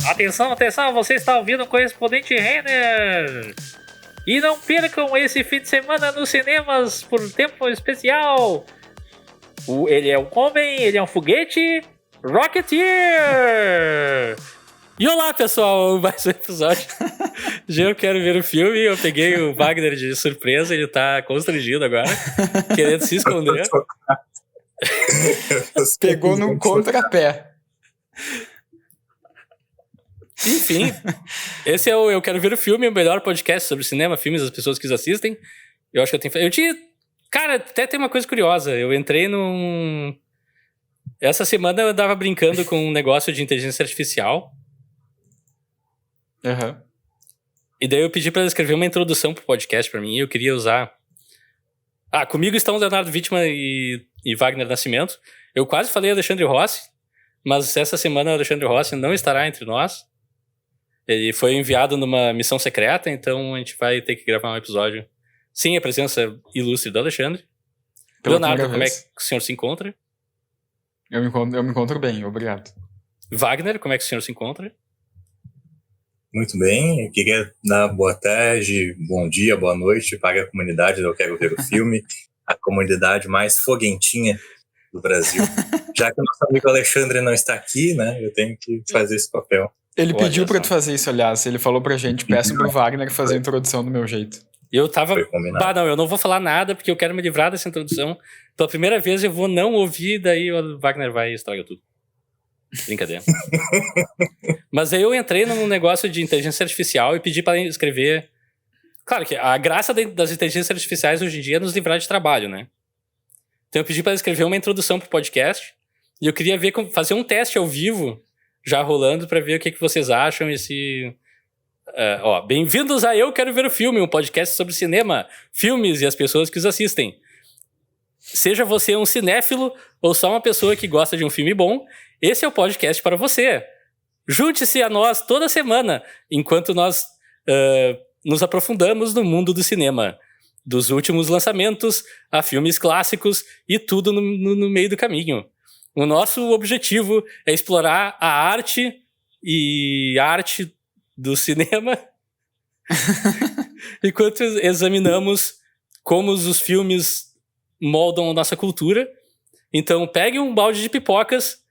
Atenção, atenção, você está ouvindo o Correspondente Renner. E não percam esse fim de semana nos cinemas por tempo especial. Ele é um homem, ele é um foguete, Rocketeer! E olá, pessoal, mais um episódio. Já eu quero ver o filme, eu peguei o Wagner de surpresa, ele tá constrangido agora, querendo se esconder. Pegou num contrapé. Enfim, esse é o Eu Quero Ver o Filme, o melhor podcast sobre cinema, filmes, as pessoas que os assistem. Eu acho que eu tinha... Cara, até tem uma coisa curiosa. Eu entrei num... Essa semana eu andava brincando com um negócio de inteligência artificial. Uhum. E daí eu pedi pra ela escrever uma introdução pro podcast pra mim. E eu queria usar... comigo estão Leonardo Wittmann e Wagner Nascimento. Eu quase falei Alexandre Rossi, mas essa semana o Alexandre Rossi não estará entre nós. Ele foi enviado numa missão secreta, então a gente vai ter que gravar um episódio sem a presença ilustre do Alexandre. Leonardo, como é que o senhor se encontra? Eu me encontro bem, obrigado. Wagner, como é que o senhor se encontra? Muito bem, eu queria dar boa tarde, bom dia, boa noite para a comunidade do Eu Quero Ver o Filme, a comunidade mais foguentinha do Brasil. Já que o nosso amigo Alexandre não está aqui, né, eu tenho que fazer esse papel. Ele pediu pra tu fazer isso, aliás. Ele falou pra gente, peço pro Wagner fazer a introdução do meu jeito. Eu tava... não, eu não vou falar nada, porque eu quero me livrar dessa introdução. Pela primeira vez eu vou não ouvir, daí o Wagner vai e estraga tudo. Brincadeira. Mas aí eu entrei num negócio de inteligência artificial e pedi pra escrever... Claro que a graça das inteligências artificiais hoje em dia é nos livrar de trabalho, né? Então eu pedi pra escrever uma introdução pro podcast e eu queria fazer um teste ao vivo já rolando pra ver o que vocês acham. Bem-vindos a Eu Quero Ver o Filme, um podcast sobre cinema, filmes e as pessoas que os assistem. Seja você um cinéfilo ou só uma pessoa que gosta de um filme bom, esse é o podcast para você. Junte-se a nós toda semana, enquanto nós nos aprofundamos no mundo do cinema, dos últimos lançamentos a filmes clássicos e tudo no meio do caminho. O nosso objetivo é explorar a arte do cinema enquanto examinamos como os filmes moldam a nossa cultura. Então pegue um balde de pipocas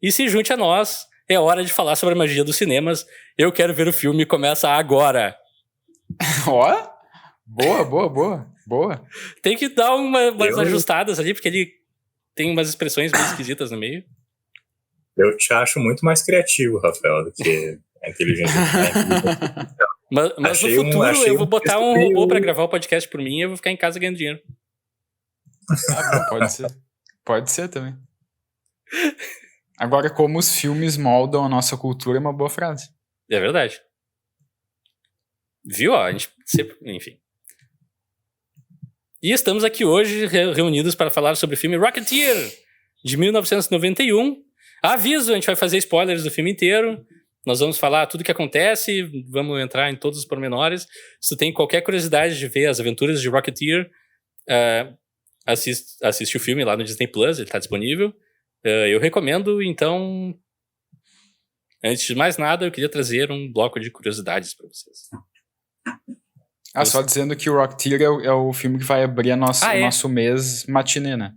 e se junte a nós. É hora de falar sobre a magia dos cinemas. Eu Quero Ver o Filme, começa agora. Ó, boa. Tem que dar umas ajustadas ali, porque ele tem umas expressões meio esquisitas no meio. Eu te acho muito mais criativo, Rafael, do que a inteligência artificial. Mas no futuro eu vou botar um robô pra gravar o podcast por mim e eu vou ficar em casa ganhando dinheiro. Pode ser. Pode ser também. Agora, como os filmes moldam a nossa cultura é uma boa frase. É verdade. Viu? A gente enfim. E estamos aqui hoje reunidos para falar sobre o filme Rocketeer, de 1991. Aviso, a gente vai fazer spoilers do filme inteiro. Nós vamos falar tudo o que acontece, vamos entrar em todos os pormenores. Se tu tem qualquer curiosidade de ver as aventuras de Rocketeer, assiste o filme lá no Disney Plus, ele está disponível. Eu recomendo, então... Antes de mais nada, eu queria trazer um bloco de curiosidades para vocês. Só dizendo que o Rocketeer é o filme que vai abrir o nosso mês matinê, né?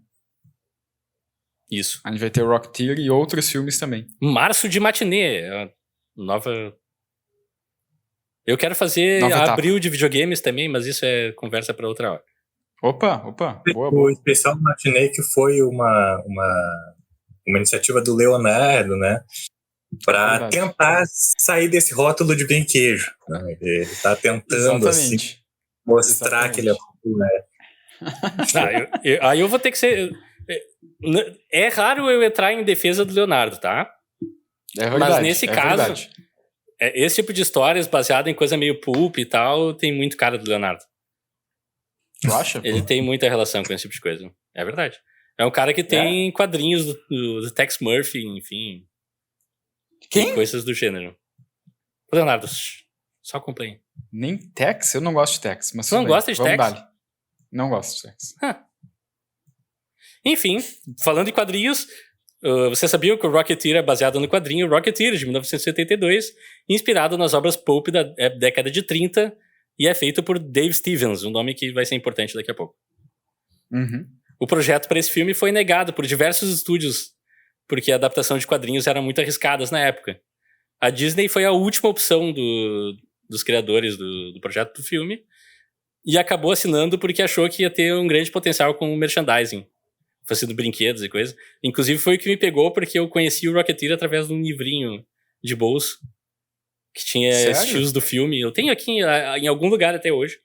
Isso. A gente vai ter o Rocketeer e outros filmes também. Março de matinê. Nova... Eu quero fazer abril de videogames também, mas isso é conversa para outra hora. Opa. Boa. O especial matinê que foi uma iniciativa do Leonardo, né? Para tentar sair desse rótulo de bem queijo. Né? Ele está tentando assim, mostrar que ele é popular. Aí eu vou ter que ser... É raro eu entrar em defesa do Leonardo, tá? É verdade. Mas nesse caso, esse tipo de histórias baseada em coisa meio pulp e tal, tem muito cara do Leonardo. Tu acha? Ele tem muita relação com esse tipo de coisa. É verdade. É um cara que tem quadrinhos do Tex Murphy, enfim... Quem? Coisas do gênero. Leonardo, só acompanhe. Nem Tex? Eu não gosto de Tex. Mas você não gosta de Tex? Não gosto de Tex. Enfim, falando em quadrinhos, Você sabia que o Rocketeer é baseado no quadrinho Rocketeer, de 1972, inspirado nas obras pulp da década de 30, e é feito por Dave Stevens, um nome que vai ser importante daqui a pouco. Uhum. O projeto para esse filme foi negado por diversos estúdios, porque a adaptação de quadrinhos era muito arriscadas na época. A Disney foi a última opção dos criadores do projeto do filme, e acabou assinando porque achou que ia ter um grande potencial com o merchandising, fazendo brinquedos e coisa. Inclusive foi o que me pegou, porque eu conheci o Rocketeer através de um livrinho de bolso que tinha estilos do filme. Eu tenho aqui em algum lugar até hoje,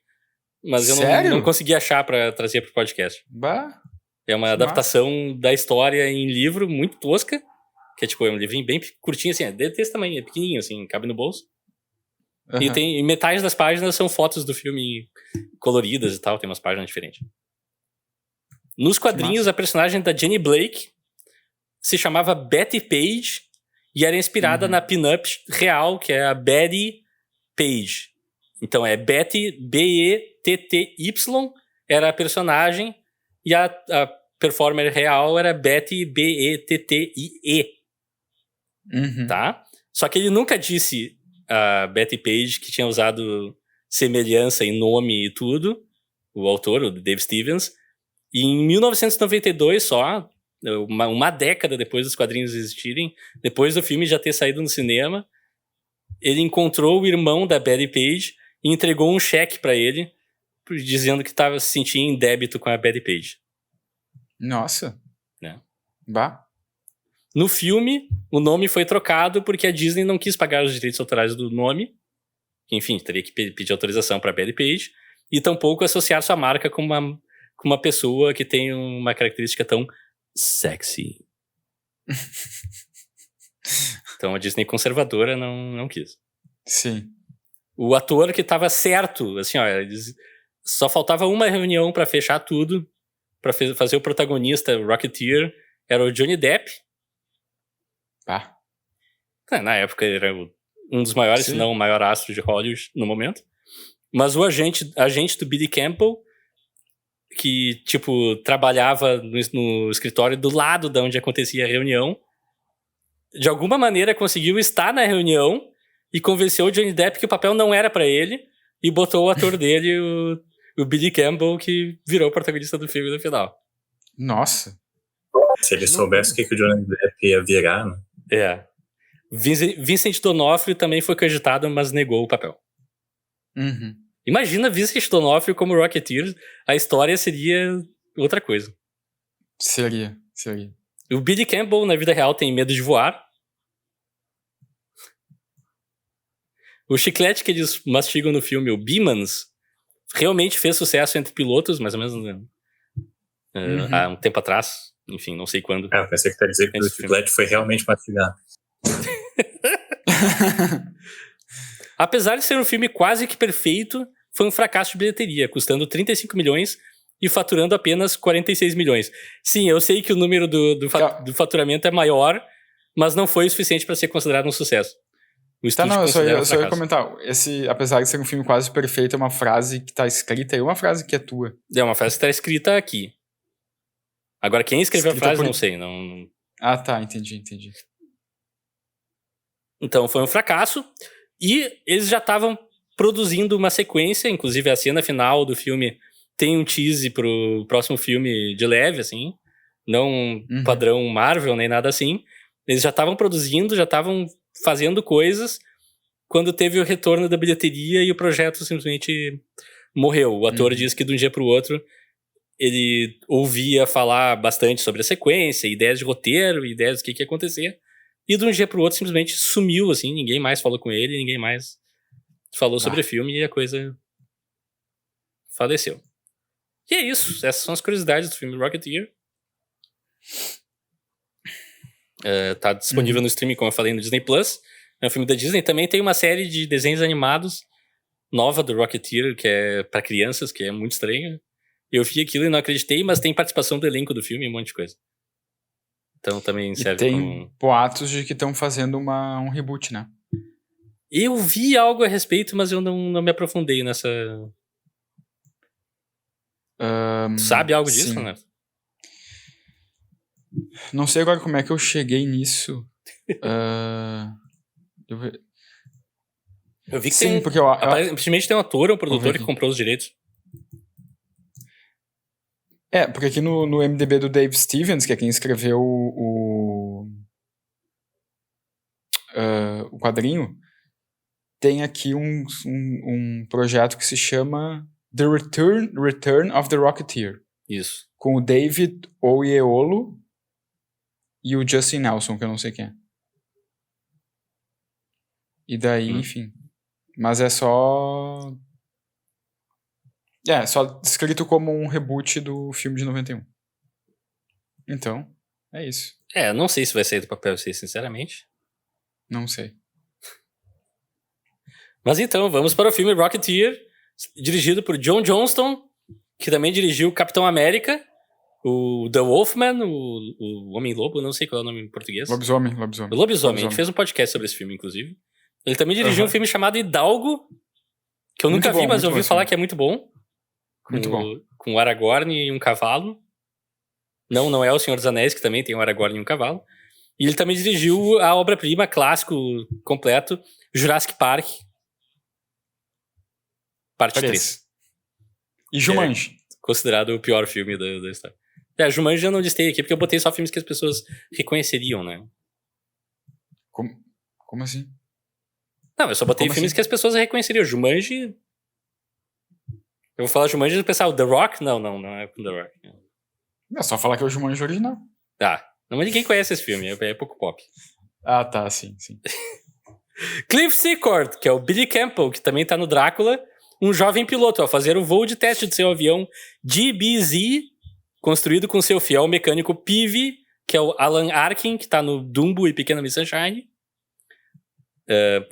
mas eu não consegui achar pra trazer pro podcast. Bah, é uma adaptação da história em livro, muito tosca, que é tipo, é um livrinho bem curtinho, assim, é desse tamanho, é pequenininho, assim, cabe no bolso. Uhum. E metade das páginas são fotos do filme coloridas e tal, tem umas páginas diferentes. Nos quadrinhos, a personagem da Jenny Blake se chamava Betty Page e era inspirada na pin-up real, que é a Betty Page. Então é Betty, B-E-T-T-Y, era a personagem, e a performer real era Betty, B-E-T-T-I-E. Tá? Só que ele nunca disse a Betty Page que tinha usado semelhança em nome e tudo, o autor, o Dave Stevens. E em 1992 só, uma década depois dos quadrinhos existirem, depois do filme já ter saído no cinema, ele encontrou o irmão da Betty Page e entregou um cheque pra ele, dizendo que se sentia em débito com a Betty Page. Nossa. Né? Bah. No filme, o nome foi trocado porque a Disney não quis pagar os direitos autorais do nome, que, enfim, teria que pedir autorização pra Betty Page, e tampouco associar sua marca com uma pessoa que tem uma característica tão sexy. Então a Disney conservadora não quis. Sim. O ator que tava certo, assim, ó, só faltava uma reunião pra fechar tudo, pra fazer o protagonista, o Rocketeer, era o Johnny Depp. Ah. Na época ele era um dos maiores, se não o maior astro de Hollywood no momento. Mas o agente do Billy Campbell, que, tipo, trabalhava no escritório do lado de onde acontecia a reunião, de alguma maneira conseguiu estar na reunião e convenceu o Johnny Depp que o papel não era pra ele e botou o ator dele, o Billy Campbell, que virou o protagonista do filme no final. Nossa. Se ele soubesse o que o Johnny Depp ia virar, né? É. Vincent D'Onofrio também foi cogitado, mas negou o papel. Imagina Vincent D'Onofrio como Rocketeer, a história seria outra coisa. Seria. O Billy Campbell, na vida real, tem medo de voar. O chiclete que eles mastigam no filme, o Beemans, realmente fez sucesso entre pilotos, mais ou menos há um tempo atrás. Enfim, não sei quando. Eu pensei que tá dizendo que o chiclete foi realmente mastigado. Apesar de ser um filme quase que perfeito, foi um fracasso de bilheteria, custando 35 milhões e faturando apenas 46 milhões. Sim, eu sei que o número do faturamento é maior, mas não foi o suficiente para ser considerado um sucesso. Eu só ia comentar. Apesar de ser um filme quase perfeito, é uma frase que tá escrita aí, uma frase que é tua. É uma frase que tá escrita aqui. Agora, quem escreveu a frase, não sei. Não... Ah, tá, entendi. Então, foi um fracasso. E eles já estavam produzindo uma sequência, inclusive a cena final do filme tem um tease pro próximo filme de leve, assim. Não padrão Marvel, nem nada assim. Eles já estavam produzindo, já estavam fazendo coisas, quando teve o retorno da bilheteria e o projeto simplesmente morreu. O ator disse que de um dia pro outro ele ouvia falar bastante sobre a sequência, ideias de roteiro, ideias do que ia acontecer, e de um dia pro outro simplesmente sumiu, assim, ninguém mais falou com ele, ninguém mais falou sobre o filme, e a coisa faleceu. E é isso, essas são as curiosidades do filme Rocketeer. Tá disponível no streaming, como eu falei, no Disney Plus. É um filme da Disney. Também tem uma série de desenhos animados nova do Rocketeer, que é pra crianças, que é muito estranha. Eu vi aquilo e não acreditei, mas tem participação do elenco do filme e um monte de coisa. Então também serve como... tem boatos de que estão fazendo um reboot, né? Eu vi algo a respeito, mas eu não me aprofundei nessa... Tu sabe algo disso, né? Não sei agora como é que eu cheguei nisso. Eu vi que Sim, tem... porque aparentemente tem um ator ou um produtor que comprou os direitos. Porque aqui no MDB do Dave Stevens, que é quem escreveu o quadrinho, tem aqui um projeto que se chama The Return of the Rocketeer. Isso. Com o David Oyelowo e o Justin Nelson, que eu não sei quem é. E daí, enfim. Mas é só descrito como um reboot do filme de 91. Então, é isso. Não sei se vai sair do papel, sinceramente. Não sei. Mas então, vamos para o filme Rocketeer, dirigido por John Johnston, que também dirigiu Capitão América, o The Wolfman, o Homem-Lobo, não sei qual é o nome em português. Lobisomem. O Lobisomem. A gente fez um podcast sobre esse filme, inclusive. Ele também dirigiu um filme chamado Hidalgo, que eu nunca vi, mas eu ouvi falar que é muito bom. Muito bom. Com o Aragorn e um cavalo. Não é o Senhor dos Anéis, que também tem um Aragorn e um cavalo. E ele também dirigiu a obra-prima, clássico, completo, Jurassic Park. Parte 3. E Jumanji. Considerado o pior filme da história. Jumanji eu não listei aqui, porque eu botei só filmes que as pessoas reconheceriam, né? Como assim? Não, eu só botei filmes que as pessoas reconheceriam. Jumanji... Eu vou falar Jumanji e o pessoal, The Rock? Não é com The Rock. É só falar que é o Jumanji original. Não, mas ninguém conhece esse filme, é pouco pop. Tá, sim. Cliff Secord, que é o Billy Campbell, que também tá no Drácula, um jovem piloto, ao fazer o voo de teste de seu avião DBZ, construído com seu fiel mecânico Peavy, que é o Alan Arkin, que tá no Dumbo e Pequena Miss Sunshine,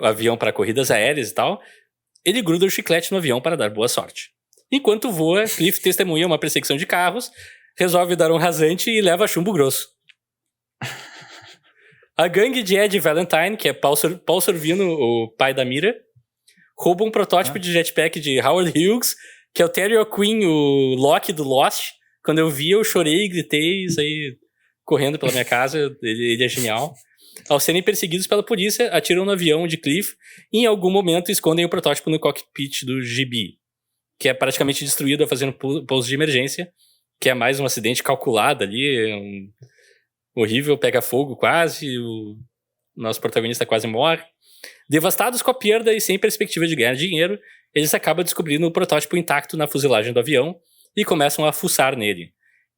avião para corridas aéreas e tal. Ele gruda o chiclete no avião para dar boa sorte. Enquanto voa, Cliff testemunha uma perseguição de carros, resolve dar um rasante e leva chumbo grosso. A gangue de Ed Valentine, que é Paul Sorvino, o pai da Mira, rouba um protótipo de jetpack de Howard Hughes, que é o Terry O'Quinn, o Loki do Lost. Quando eu vi, eu chorei, gritei, saí correndo pela minha casa. Ele é genial. Ao serem perseguidos pela polícia, atiram no avião de Cliff e em algum momento escondem o protótipo no cockpit do GB, que é praticamente destruído ao fazer um pouso de emergência, que é mais um acidente calculado ali, horrível, pega fogo quase, o nosso protagonista quase morre. Devastados com a perda e sem perspectiva de ganhar dinheiro, eles acabam descobrindo o protótipo intacto na fuselagem do avião e começam a fuçar nele.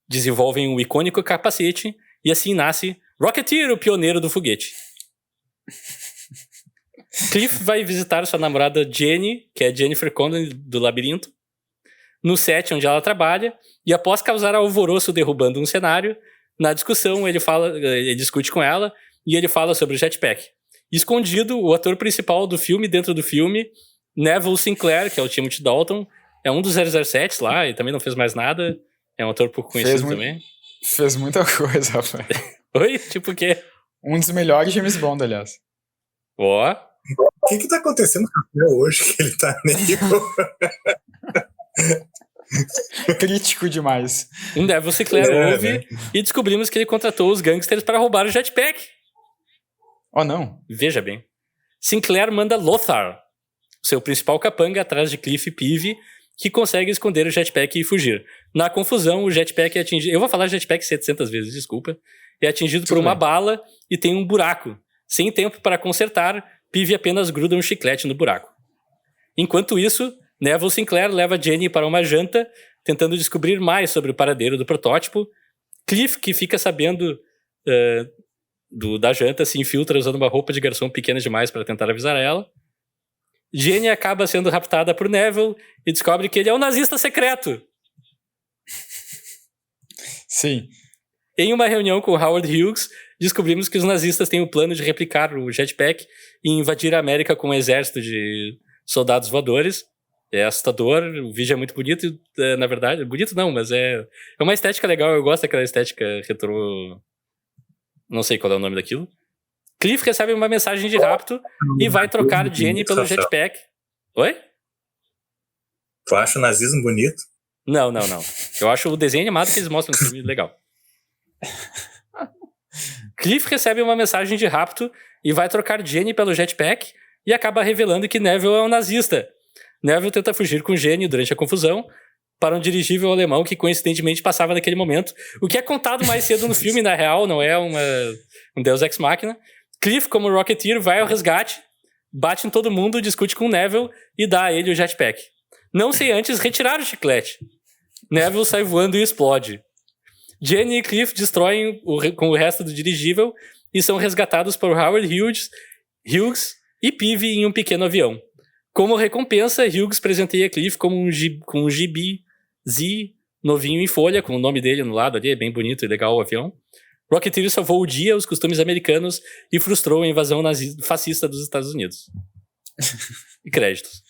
Desenvolvem um icônico capacete e assim nasce Rocketeer, o pioneiro do foguete. Cliff vai visitar sua namorada Jenny, que é Jennifer Connelly do Labirinto, no set onde ela trabalha, e após causar alvoroço derrubando um cenário, na discussão ele discute com ela e ele fala sobre o jetpack. Escondido, o ator principal do filme, dentro do filme, Neville Sinclair, que é o Timothy Dalton, é um dos 007 lá, e também não fez mais nada, é um ator pouco conhecido também. Fez muita coisa, rapaz. Oi? Tipo o quê? Um dos melhores James Bond, aliás. Ó. O que tá acontecendo com ele hoje que ele tá meio... Crítico demais. Um Neville Sinclair ouve e descobrimos que ele contratou os gangsters para roubar o jetpack. Não. Veja bem. Sinclair manda Lothar, seu principal capanga, atrás de Cliff Peavy, que consegue esconder o jetpack e fugir. Na confusão, o jetpack é atingido... Eu vou falar jetpack 700 vezes, desculpa. É atingido por uma bala e tem um buraco. Sem tempo para consertar, Peavy apenas gruda um chiclete no buraco. Enquanto isso, Neville Sinclair leva Jenny para uma janta, tentando descobrir mais sobre o paradeiro do protótipo. Cliff, que fica sabendo da janta, se infiltra usando uma roupa de garçom pequena demais para tentar avisar ela. Jenny acaba sendo raptada por Neville e descobre que ele é um nazista secreto. Sim. Em uma reunião com Howard Hughes, descobrimos que os nazistas têm o plano de replicar o jetpack e invadir a América com um exército de soldados voadores. É assustador, o vídeo é muito bonito, na verdade. Bonito não, mas é uma estética legal, eu gosto daquela estética retrô. Não sei qual é o nome daquilo. Cliff recebe uma mensagem de rapto e vai trocar Jenny pelo jetpack. Oi? Tu acha o nazismo bonito? Não. Eu acho o desenho animado que eles mostram no filme legal. Cliff recebe uma mensagem de rapto e vai trocar Jenny pelo jetpack e acaba revelando que Neville é um nazista. Neville tenta fugir com Jenny durante a confusão para um dirigível alemão que coincidentemente passava naquele momento, o que é contado mais cedo no filme, na real, não é um Deus Ex Machina. Cliff, como Rocketeer, vai ao resgate, bate em todo mundo, discute com Neville e dá a ele o jetpack. Não sem antes retirar o chiclete. Neville sai voando e explode. Jenny e Cliff destroem com o resto do dirigível e são resgatados por Howard Hughes e Peavy em um pequeno avião. Como recompensa, Hughes presenteia Cliff com um gibi Z novinho em folha, com o nome dele no lado ali, é bem bonito e legal o avião. Rocketeer salvou o dia, os costumes americanos e frustrou a invasão fascista dos Estados Unidos. E créditos.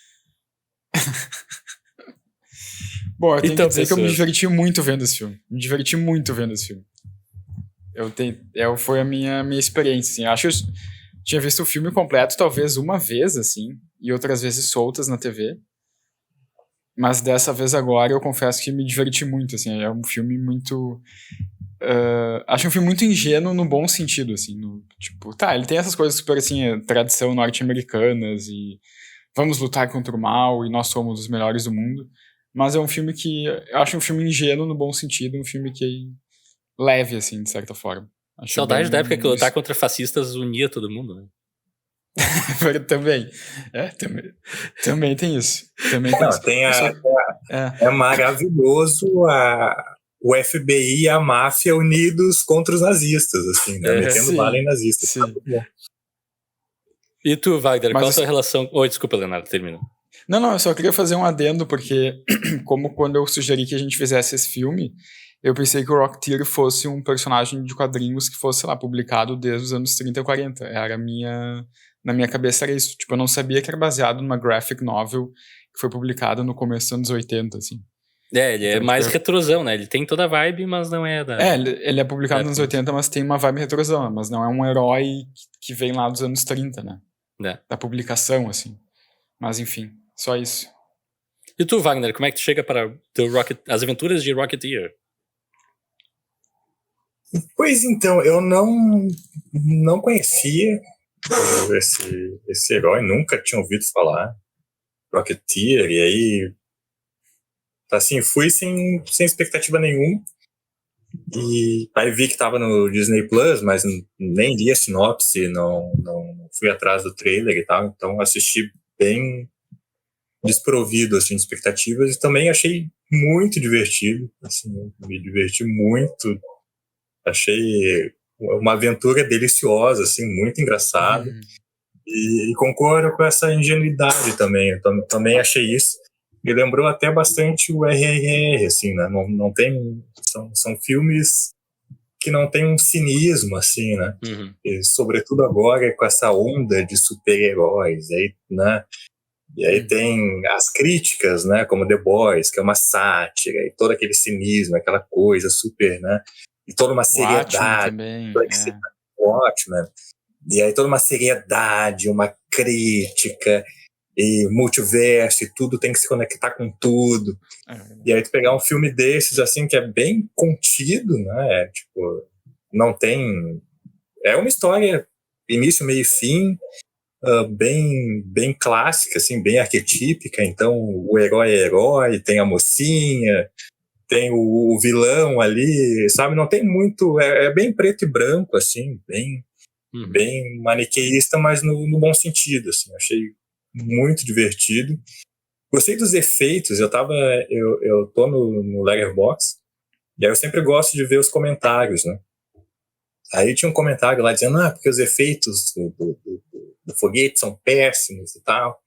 Bom, eu tenho Então, que dizer que eu me pessoas. diverti muito vendo esse filme. Me diverti muito vendo esse filme. Foi a minha experiência, assim. Acho que eu tinha visto o filme completo talvez uma vez, assim, e outras vezes soltas na TV. Mas dessa vez agora eu confesso que me diverti muito, assim. É um filme muito... acho um filme muito ingênuo no bom sentido, assim. Tipo, tá, ele tem essas coisas super, assim, tradição norte-americanas e vamos lutar contra o mal e nós somos os melhores do mundo. Mas é um filme que... Eu acho um filme ingênuo no bom sentido, um filme que é leve, assim, de certa forma. Acho Saudade bem- da época que lutar contra fascistas unia todo mundo, né? Também. Também tem isso. Também tem Não, isso. tem É. é maravilhoso o FBI e a máfia unidos contra os nazistas, assim, né? Metendo sim, bala em nazistas. sim. Tá muito bom. E tu, Wagner, Mas qual a assim- sua relação... Oi, desculpa, Leonardo, termina. Não, eu só queria fazer um adendo, porque como quando eu sugeri que a gente fizesse esse filme, eu pensei que o Rocketeer fosse um personagem de quadrinhos que fosse, sei lá, publicado desde os anos 30 e 40. Na minha cabeça era isso. Tipo, eu não sabia que era baseado numa graphic novel que foi publicada no começo dos anos 80, assim. Ele é Então, mais tipo, retrosão, né? Ele tem toda a vibe, mas não é da... ele é publicado nos anos 80, mas tem uma vibe retrosão, mas não é um herói que vem lá dos anos 30, né? É. Da publicação, assim. Mas enfim, só isso. E tu, Wagner, como é que tu chega para as aventuras de Rocketeer? Pois então, eu não conhecia esse herói, nunca tinha ouvido falar. Rocketeer, e aí, assim, fui sem expectativa nenhuma. E aí vi que tava no Disney Plus, mas nem li a sinopse, não fui atrás do trailer e tal, então assisti bem desprovido, assim, de expectativas, e também achei muito divertido, assim, me diverti muito, achei uma aventura deliciosa, assim, muito engraçada, e concordo com essa ingenuidade também, eu também achei isso. Me lembrou até bastante o RRR, assim, né? Não tem... São filmes que não tem um cinismo, assim, né? Uhum. E, sobretudo agora, com essa onda de super-heróis, aí, né? E aí tem as críticas, né? Como The Boys, que é uma sátira, e todo aquele cinismo, aquela coisa super, né? E toda uma seriedade. também. Watchmen. E aí toda uma seriedade, uma crítica... e multiverso, e tudo tem que se conectar com tudo. E aí tu pegar um filme desses, assim, que é bem contido, né? Tipo, não tem... É uma história início, meio e fim, bem clássica, assim, bem arquetípica. Então, o herói é herói, tem a mocinha, tem o vilão ali, sabe? Não tem muito... É bem preto e branco, assim, bem maniqueísta, mas no bom sentido, assim. Achei muito divertido. Gostei dos efeitos, eu tô no Letterboxd, e aí eu sempre gosto de ver os comentários, né? Aí tinha um comentário lá dizendo, porque os efeitos do foguete são péssimos e tal.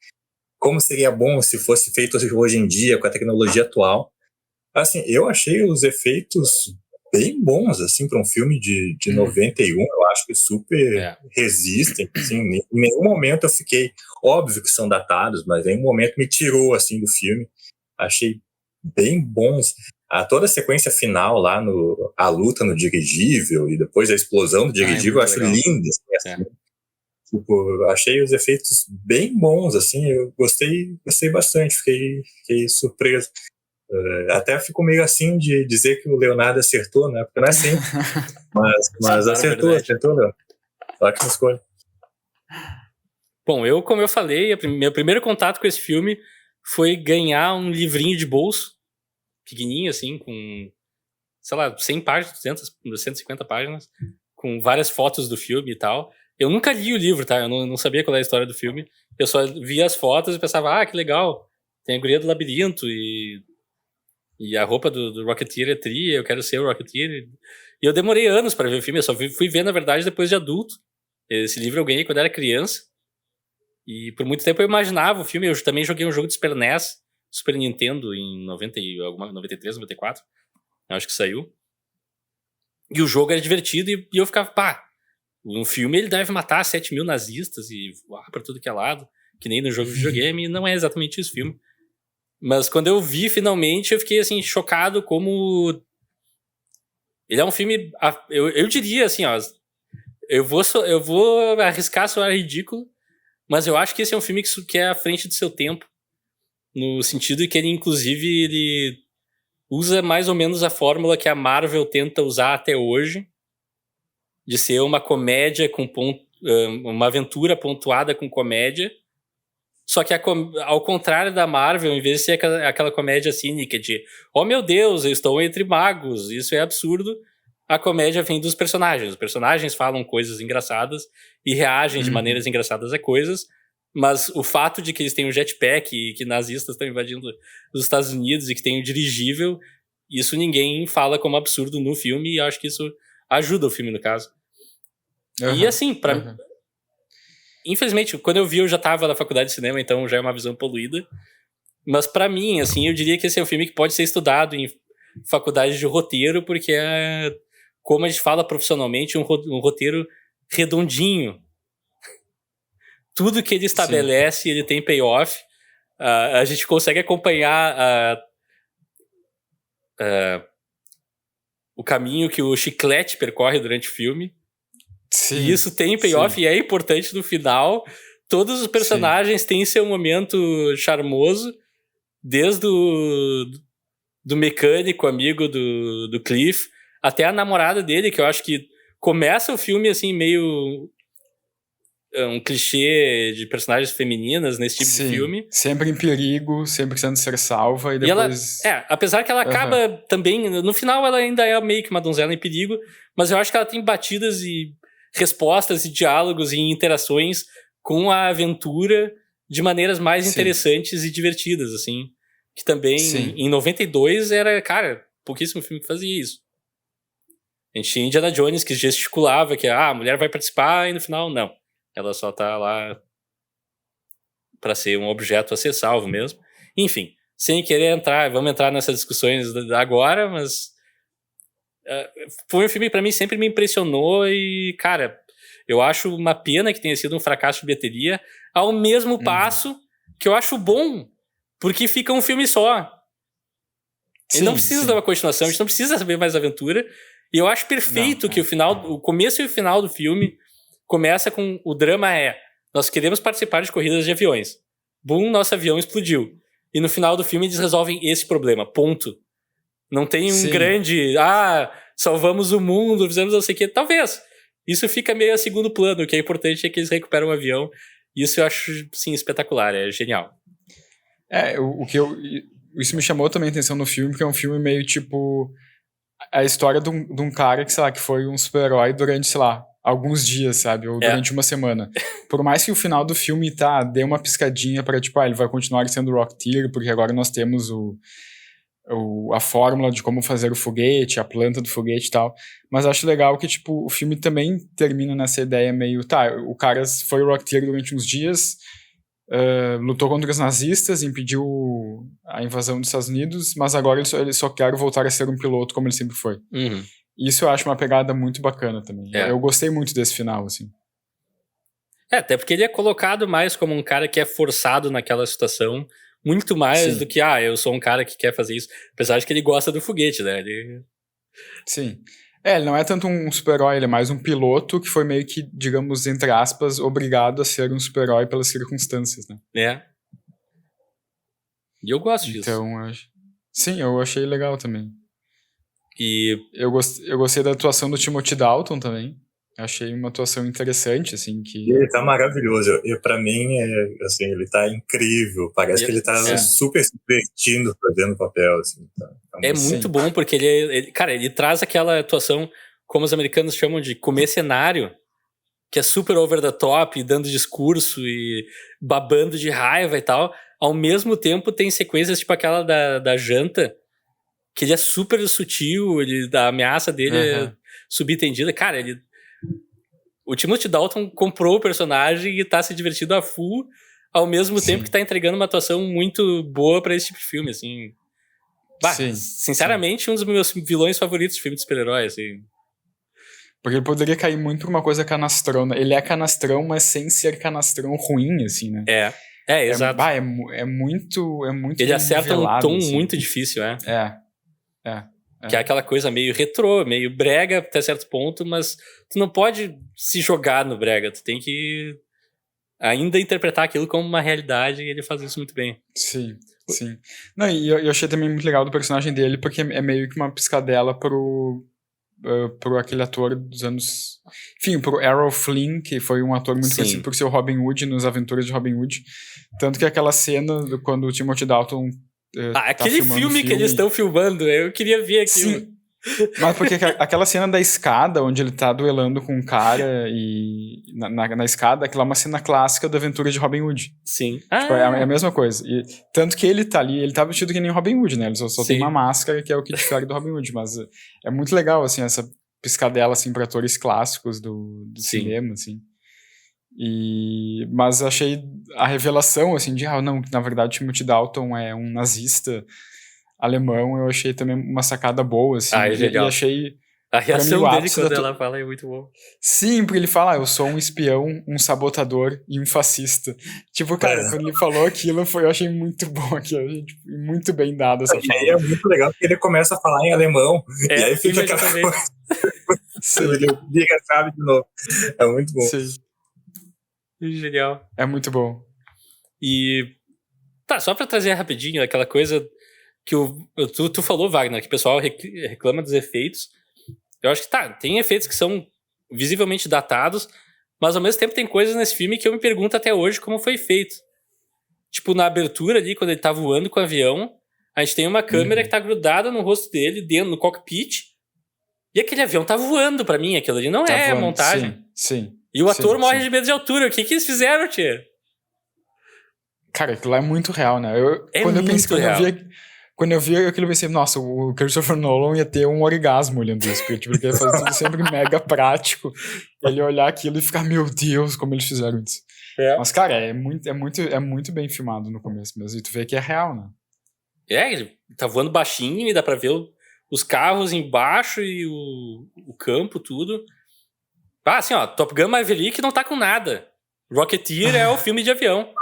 Como seria bom se fosse feito hoje em dia, com a tecnologia atual. Assim, eu achei os efeitos bem bons, assim, para um filme de 91, eu acho que super resistem, assim, em nenhum momento eu fiquei, óbvio que são datados, mas em nenhum momento me tirou, assim, do filme, achei bem bons, toda a sequência final lá, a luta no dirigível e depois a explosão do dirigível, eu acho linda, assim, tipo, achei os efeitos bem bons, assim, eu gostei bastante, fiquei surpreso. Até fico meio assim de dizer que o Leonardo acertou, né? Porque não é assim. Mas acertou, Léo. Ótima escolha. Bom, como eu falei, meu primeiro contato com esse filme foi ganhar um livrinho de bolso, pequenininho, assim, com, sei lá, 100 páginas, 150 páginas, com várias fotos do filme e tal. Eu nunca li o livro, tá? Eu não sabia qual era a história do filme. Eu só via as fotos e pensava, que legal. Tem a guria do labirinto e a roupa do Rocketeer é tri, eu quero ser o Rocketeer. E eu demorei anos pra ver o filme, eu só fui ver, na verdade, depois de adulto. Esse livro eu ganhei quando era criança. E por muito tempo eu imaginava o filme. Eu também joguei um jogo de Super NES, Super Nintendo, em 93, 94. Acho que saiu. E o jogo era divertido e eu ficava, no filme ele deve matar 7 mil nazistas e voar pra tudo que é lado, que nem no jogo de videogame. E não é exatamente isso o filme. Mas quando eu vi, finalmente, eu fiquei, assim, chocado como... Ele é um filme... Eu diria, assim, ó... Eu vou arriscar soar ridículo, mas eu acho que esse é um filme que é à frente do seu tempo. No sentido de que ele, inclusive, ele usa mais ou menos a fórmula que a Marvel tenta usar até hoje, de ser uma comédia com uma aventura pontuada com comédia. Só que ao contrário da Marvel, em vez de ser aquela comédia cínica de oh meu Deus, eu estou entre magos, isso é absurdo, a comédia vem dos personagens. Os personagens falam coisas engraçadas e reagem de maneiras engraçadas a coisas, mas o fato de que eles têm um jetpack e que nazistas estão invadindo os Estados Unidos e que tem um dirigível, isso ninguém fala como absurdo no filme, e acho que isso ajuda o filme, no caso. E assim, infelizmente, quando eu vi, eu já tava na faculdade de cinema, então já é uma visão poluída. Mas pra mim, assim, eu diria que esse é um filme que pode ser estudado em faculdade de roteiro, porque é, como a gente fala profissionalmente, um roteiro redondinho. Tudo que ele estabelece, ele tem payoff. A gente consegue acompanhar o caminho que o Chiclete percorre durante o filme. Sim, e isso tem payoff e é importante no final. Todos os personagens têm seu momento charmoso, desde do mecânico, amigo do Cliff, até a namorada dele, que eu acho que começa o filme assim, meio um clichê de personagens femininas nesse tipo de filme. Sempre em perigo, sempre precisando ser salva e depois... E ela, apesar que ela acaba também... No final ela ainda é meio que uma donzela em perigo, mas eu acho que ela tem batidas e respostas e diálogos e interações com a aventura de maneiras mais interessantes e divertidas, assim. Que também, em 92, era, cara, pouquíssimo filme que fazia isso. A gente tinha Indiana Jones que gesticulava que a mulher vai participar e no final, não. Ela só tá lá pra ser um objeto a ser salvo mesmo. Enfim, sem querer vamos entrar nessas discussões agora, mas... foi um filme que pra mim sempre me impressionou e, cara, eu acho uma pena que tenha sido um fracasso de bilheteria, ao mesmo passo que eu acho bom, porque fica um filme só. Ele não precisa dar uma continuação, a gente não precisa saber mais aventura, e eu acho perfeito que o começo e o final do filme começa com o drama nós queremos participar de corridas de aviões. Boom, nosso avião explodiu. E no final do filme eles resolvem esse problema, ponto. Não tem um grande... salvamos o mundo, fizemos não sei o quê. Talvez. Isso fica meio a segundo plano. O que é importante é que eles recuperam o avião. Isso eu acho, sim, espetacular. É genial. Isso me chamou também a atenção no filme, porque é um filme meio tipo... A história de um cara que, sei lá, que foi um super-herói durante, sei lá, alguns dias, sabe? Ou durante uma semana. Por mais que o final do filme, dê uma piscadinha pra, tipo, ele vai continuar sendo o Rocketeer, porque agora nós temos a fórmula de como fazer o foguete, a planta do foguete e tal, mas acho legal que, tipo, o filme também termina nessa ideia meio, o cara foi o Rocketeer durante uns dias, lutou contra os nazistas, impediu a invasão dos Estados Unidos, mas agora ele só quer voltar a ser um piloto como ele sempre foi. Isso eu acho uma pegada muito bacana também. Eu gostei muito desse final, assim. Até porque ele é colocado mais como um cara que é forçado naquela situação, muito mais do que, eu sou um cara que quer fazer isso. Apesar de que ele gosta do foguete, né? Sim. Ele não é tanto um super-herói, ele é mais um piloto que foi meio que, digamos, entre aspas, obrigado a ser um super-herói pelas circunstâncias, né? E eu gosto disso. Então, Sim, eu achei legal também. E Eu gostei da atuação do Timothy Dalton também. Achei uma atuação interessante, assim, que... Ele tá maravilhoso. E pra mim, assim, ele tá incrível. Parece que ele tá super se divertindo fazendo o papel, assim. É muito bom, porque cara, ele traz aquela atuação, como os americanos chamam de comer cenário, que é super over the top, dando discurso e babando de raiva e tal. Ao mesmo tempo, tem sequências tipo aquela da janta, que ele é super sutil, a ameaça dele é subentendida. Cara, o Timothy Dalton comprou o personagem e tá se divertindo a full, ao mesmo tempo que tá entregando uma atuação muito boa pra esse tipo de filme, assim. Sinceramente, um dos meus vilões favoritos de filme de super-herói, assim. Porque ele poderia cair muito pra uma coisa canastrona. Ele é canastrão, mas sem ser canastrão ruim, assim, né? Exato. É muito ele acerta um tom assim. muito difícil, É. Que é aquela coisa meio retrô, meio brega até certo ponto, mas tu não pode se jogar no brega, tu tem que ainda interpretar aquilo como uma realidade e ele faz isso muito bem. Sim. Não, e eu achei também muito legal do personagem dele, porque é meio que uma piscadela pro aquele ator dos anos... Enfim, pro Errol Flynn, que foi um ator muito conhecido por ser o Robin Hood nos Aventuras de Robin Hood. Tanto que aquela cena quando o Timothy Dalton aquele filme que eles estão filmando, eu queria ver aquilo. Sim, mas porque aquela cena da escada, onde ele tá duelando com um cara e na escada, aquela é uma cena clássica da Aventura de Robin Hood. Sim. Tipo, é a mesma coisa. E, tanto que ele tá ali, ele tá vestido que nem Robin Hood, né? Ele só tem uma máscara, que é o que difere do Robin Hood. Mas é muito legal, assim, essa piscadela, assim, pra atores clássicos do cinema, assim. Mas achei a revelação, assim, de, não, na verdade, Timothy Dalton é um nazista alemão, eu achei também uma sacada boa, assim. É legal. E achei... A reação dele quando ela fala é muito bom. Sim, porque ele fala, eu sou um espião, um sabotador e um fascista. Tipo, cara, quando ele falou aquilo, eu achei muito bom aquilo, tipo, muito bem dado essa fala. E é muito legal porque ele começa a falar em alemão, e aí fica aquela coisa. Ele liga a chave de novo. É muito bom. Sim. Genial. É muito bom. E... Tá, só pra trazer rapidinho aquela coisa que tu falou, Wagner, que o pessoal reclama dos efeitos. Eu acho que tem efeitos que são visivelmente datados, mas ao mesmo tempo tem coisas nesse filme que eu me pergunto até hoje como foi feito. Tipo, na abertura ali, quando ele tá voando com o avião, a gente tem uma câmera que tá grudada no rosto dele, dentro no cockpit, e aquele avião tá voando pra mim, aquilo ali não é voando, montagem. Sim. E o ator morre de medo de altura. O que eles fizeram, tia? Cara, aquilo é muito real, né? Quando eu vi aquilo, eu pensei, nossa, o Christopher Nolan ia ter um orgasmo olhando isso, porque tipo, ele ia fazer tudo sempre mega prático. Ele olhar aquilo e ficar, meu Deus, como eles fizeram isso. Mas, cara, é muito bem filmado no começo mesmo. E tu vê que é real, né? Ele tá voando baixinho e dá pra ver os carros embaixo e o campo, tudo. Assim, ó, Top Gun Maverick não tá com nada. Rocketeer é o filme de avião.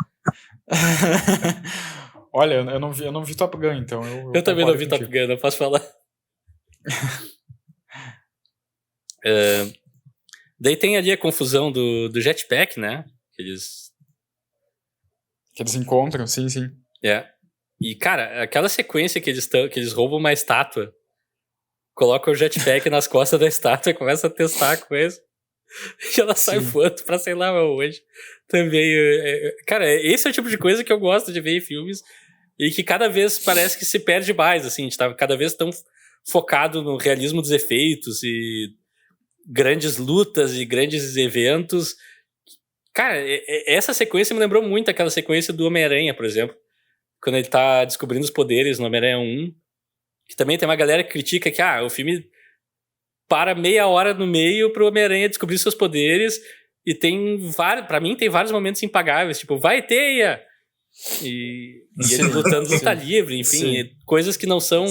Olha, eu não vi Top Gun, então. Eu também não vi Top Gun, não posso falar. Daí tem ali a confusão do jetpack, né? Que eles encontram, sim. E, cara, aquela sequência que eles roubam uma estátua, colocam o jetpack nas costas da estátua e começam a testar a coisa. E ela sai voando pra sei lá onde. Também. Cara, esse é o tipo de coisa que eu gosto de ver em filmes e que cada vez parece que se perde mais, assim. A gente tá cada vez tão focado no realismo dos efeitos e grandes lutas e grandes eventos. Cara, essa sequência me lembrou muito aquela sequência do Homem-Aranha, por exemplo. Quando ele tá descobrindo os poderes no Homem-Aranha 1. Que também tem uma galera que critica que o filme para meia hora no meio pro Homem-Aranha descobrir seus poderes. E tem vários... Pra mim, tem vários momentos impagáveis. Tipo, vai, teia! E ele lutando luta livre, enfim. Coisas que não são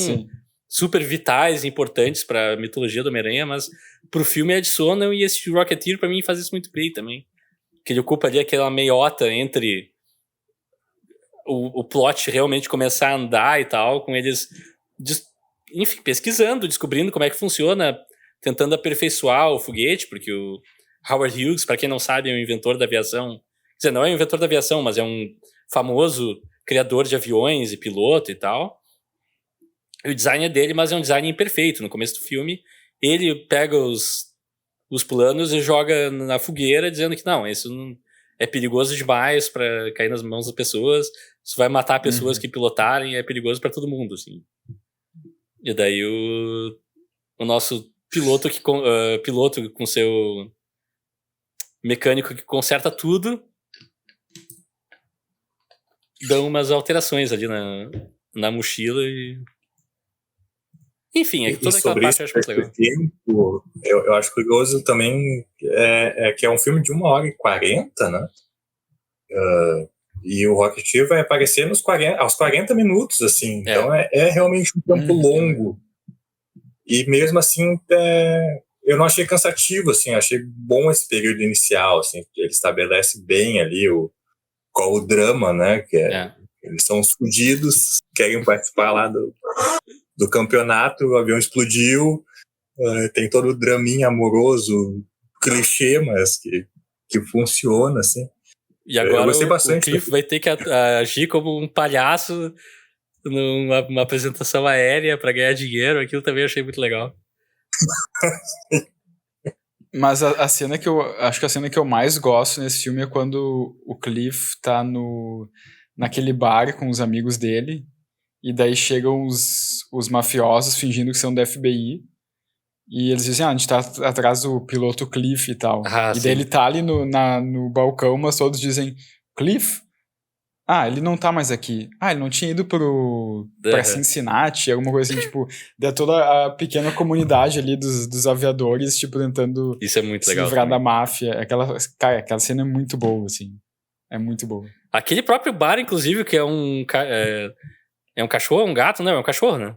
super vitais e importantes pra mitologia do Homem-Aranha, mas pro filme adicionam. E esse Rocketeer, pra mim, faz isso muito bem também. Que ele ocupa ali aquela meiota entre o plot realmente começar a andar e tal, com eles... Enfim, pesquisando, descobrindo como é que funciona, tentando aperfeiçoar o foguete, porque o Howard Hughes, para quem não sabe, é um inventor da aviação. Quer dizer, não é um inventor da aviação, mas é um famoso criador de aviões e piloto e tal. O design é dele, mas é um design imperfeito. No começo do filme, ele pega os planos e joga na fogueira, dizendo que não, isso não é perigoso demais pra cair nas mãos das pessoas, isso vai matar pessoas que pilotarem, é perigoso pra todo mundo, assim. E daí o nosso piloto piloto com seu mecânico que conserta tudo dão umas alterações ali na mochila e... Enfim, toda aquela parte eu acho muito legal. Tempo, eu acho curioso também que é um filme de 1h40, né? E o Rocketeer vai aparecer aos 40 minutos, assim. Então é realmente um tempo longo. E mesmo assim, eu não achei cansativo, assim. Achei bom esse período inicial, assim. Ele estabelece bem ali qual o drama, né? Que eles são os fudidos, querem participar lá do campeonato, o avião explodiu, tem todo o draminha amoroso, clichê, mas que funciona, assim. E agora o Cliff vai ter que agir como um palhaço numa apresentação aérea para ganhar dinheiro. Aquilo também eu achei muito legal. Mas a cena acho que a cena que eu mais gosto nesse filme é quando o Cliff tá naquele bar com os amigos dele, e daí chegam os mafiosos fingindo que são do FBI, e eles dizem, a gente tá atrás do piloto Cliff e tal. E daí ele tá ali no balcão, mas todos dizem, Cliff? Ele não tá mais aqui. Ele não tinha ido pra Cincinnati, alguma coisa assim, tipo, de toda a pequena comunidade ali dos aviadores, tipo, tentando isso é muito se legal livrar também. da máfia. Aquela cena é muito boa, assim. É muito boa. Aquele próprio bar, inclusive, que é um cachorro, um gato, não? É um cachorro, né?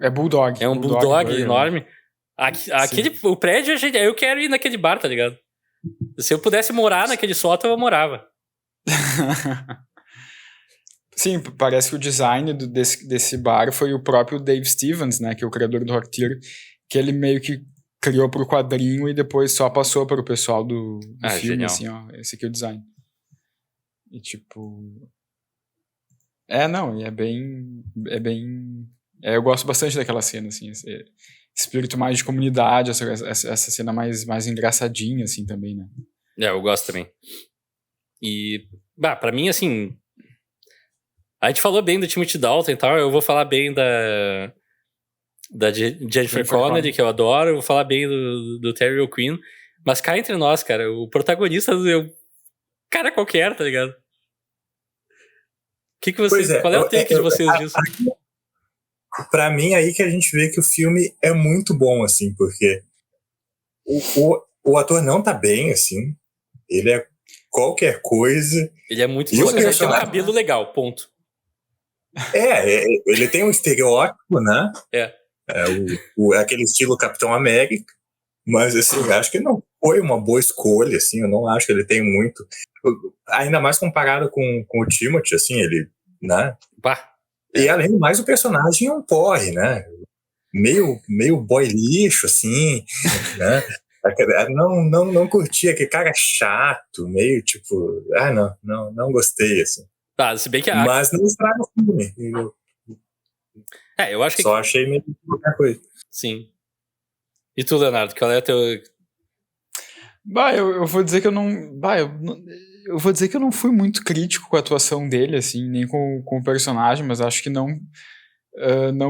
É bulldog. É um bulldog enorme. O prédio, eu quero ir naquele bar, tá ligado? Se eu pudesse morar naquele sótão, eu morava. Sim, parece que o design desse bar foi o próprio Dave Stevens, né, que é o criador do Rocketeer, que ele meio que criou pro quadrinho e depois só passou para o pessoal do filme, genial. assim, ó, esse aqui é o design. E tipo... não, e é bem... eu gosto bastante daquela cena, assim, esse espírito mais de comunidade, essa cena mais engraçadinha, assim, também, né? Eu gosto também. E, pra mim, assim... A gente falou bem do Timothy Dalton e tal, eu vou falar bem da Jennifer Connelly, que eu adoro, eu vou falar bem do Terry O'Quinn, mas cá entre nós, cara, o protagonista é um cara qualquer, tá ligado? Qual é o take de vocês disso? Pra mim, aí que a gente vê que o filme é muito bom, assim, porque o ator não tá bem, assim, ele é qualquer coisa. Ele é muito... Ele tem um cabelo legal, ponto. Ele tem um estereótipo, né? Aquele estilo Capitão América, mas, assim, acho que não foi uma boa escolha, assim, eu não acho que ele tem muito... Ainda mais comparado com o Timothy, assim, ele, né? E, além do mais, o personagem é um porre, né? Meio boy lixo, assim, né? Não curti aquele cara chato, meio tipo... não gostei, assim. Se bem que mas não estraga o filme. Eu acho que... Só achei meio qualquer coisa. Sim. E tu, Leonardo, qual é o teu... Eu vou dizer que eu não... eu vou dizer que eu não fui muito crítico com a atuação dele, assim, nem com o personagem, mas acho que não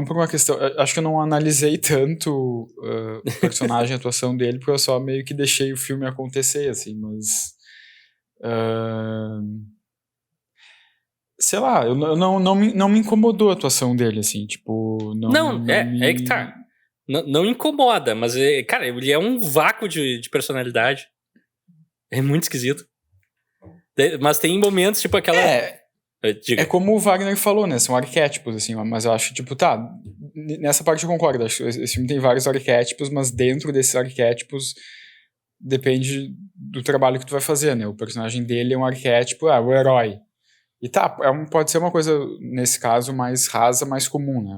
por uma questão... Acho que eu não analisei tanto o personagem, a atuação dele, porque eu só meio que deixei o filme acontecer, assim, mas... sei lá, não me incomodou a atuação dele, assim, tipo... É que tá. Não incomoda, mas, cara, ele é um vácuo de personalidade. É muito esquisito. Mas tem momentos, tipo aquela... É como o Wagner falou, né? São arquétipos, assim, mas eu acho, tipo, nessa parte eu concordo. Acho que esse filme tem vários arquétipos, mas dentro desses arquétipos depende do trabalho que tu vai fazer, né? O personagem dele é um arquétipo, o herói. E pode ser uma coisa, nesse caso, mais rasa, mais comum, né?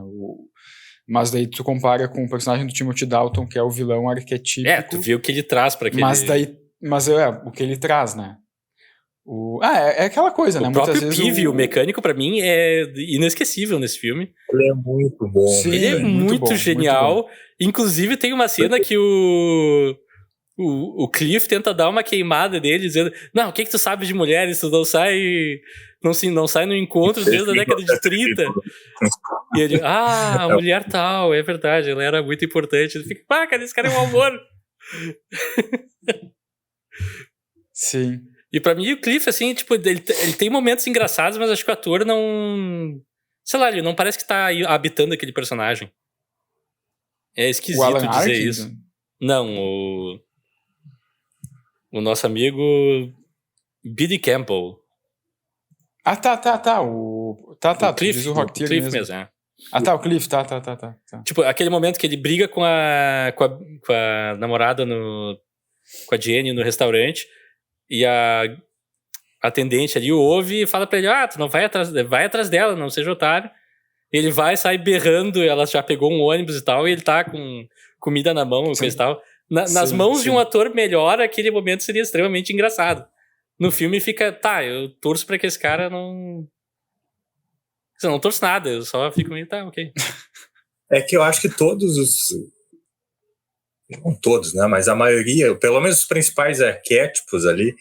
Mas daí tu compara com o personagem do Timothy Dalton, que é o vilão arquetípico. Tu viu o que ele traz pra aquele... Mas o que ele traz, né? É aquela coisa, né? O Muitas próprio vezes Peevy, o mecânico, pra mim, é inesquecível nesse filme. Ele é muito bom. Sim, Ele é muito bom, genial. muito bom. Inclusive, tem uma cena que o Cliff tenta dar uma queimada dele, dizendo: não, o que tu sabe de mulheres? Tu não sai no encontro desde a década de 30. E ele, a mulher tal, é verdade, ela era muito importante. Ele fica, cara, esse cara é um amor. Sim. E pra mim, o Cliff, assim, tipo, ele tem momentos engraçados, mas acho que o ator não... Sei lá, ele não parece que tá habitando aquele personagem. É esquisito O Alan dizer Arkin? isso. Não, o nosso amigo Billy Campbell. Tá. O Cliff, diz o Rocketeer Cliff mesmo. é. Tá, o Cliff, tá. Tipo, aquele momento que ele briga com a namorada com a Jenny no restaurante e a atendente ali ouve e fala pra ele: tu não vai atrás dela, não seja otário. Ele sai berrando, ela já pegou um ônibus e tal, e ele tá com comida na mão, coisa e tal. Nas mãos de um ator melhor, aquele momento seria extremamente engraçado. No filme fica, eu torço pra que esse cara não... Eu não torço nada, eu só fico meio, ok. É que eu acho que não todos, né, mas a maioria, pelo menos os principais arquétipos ali,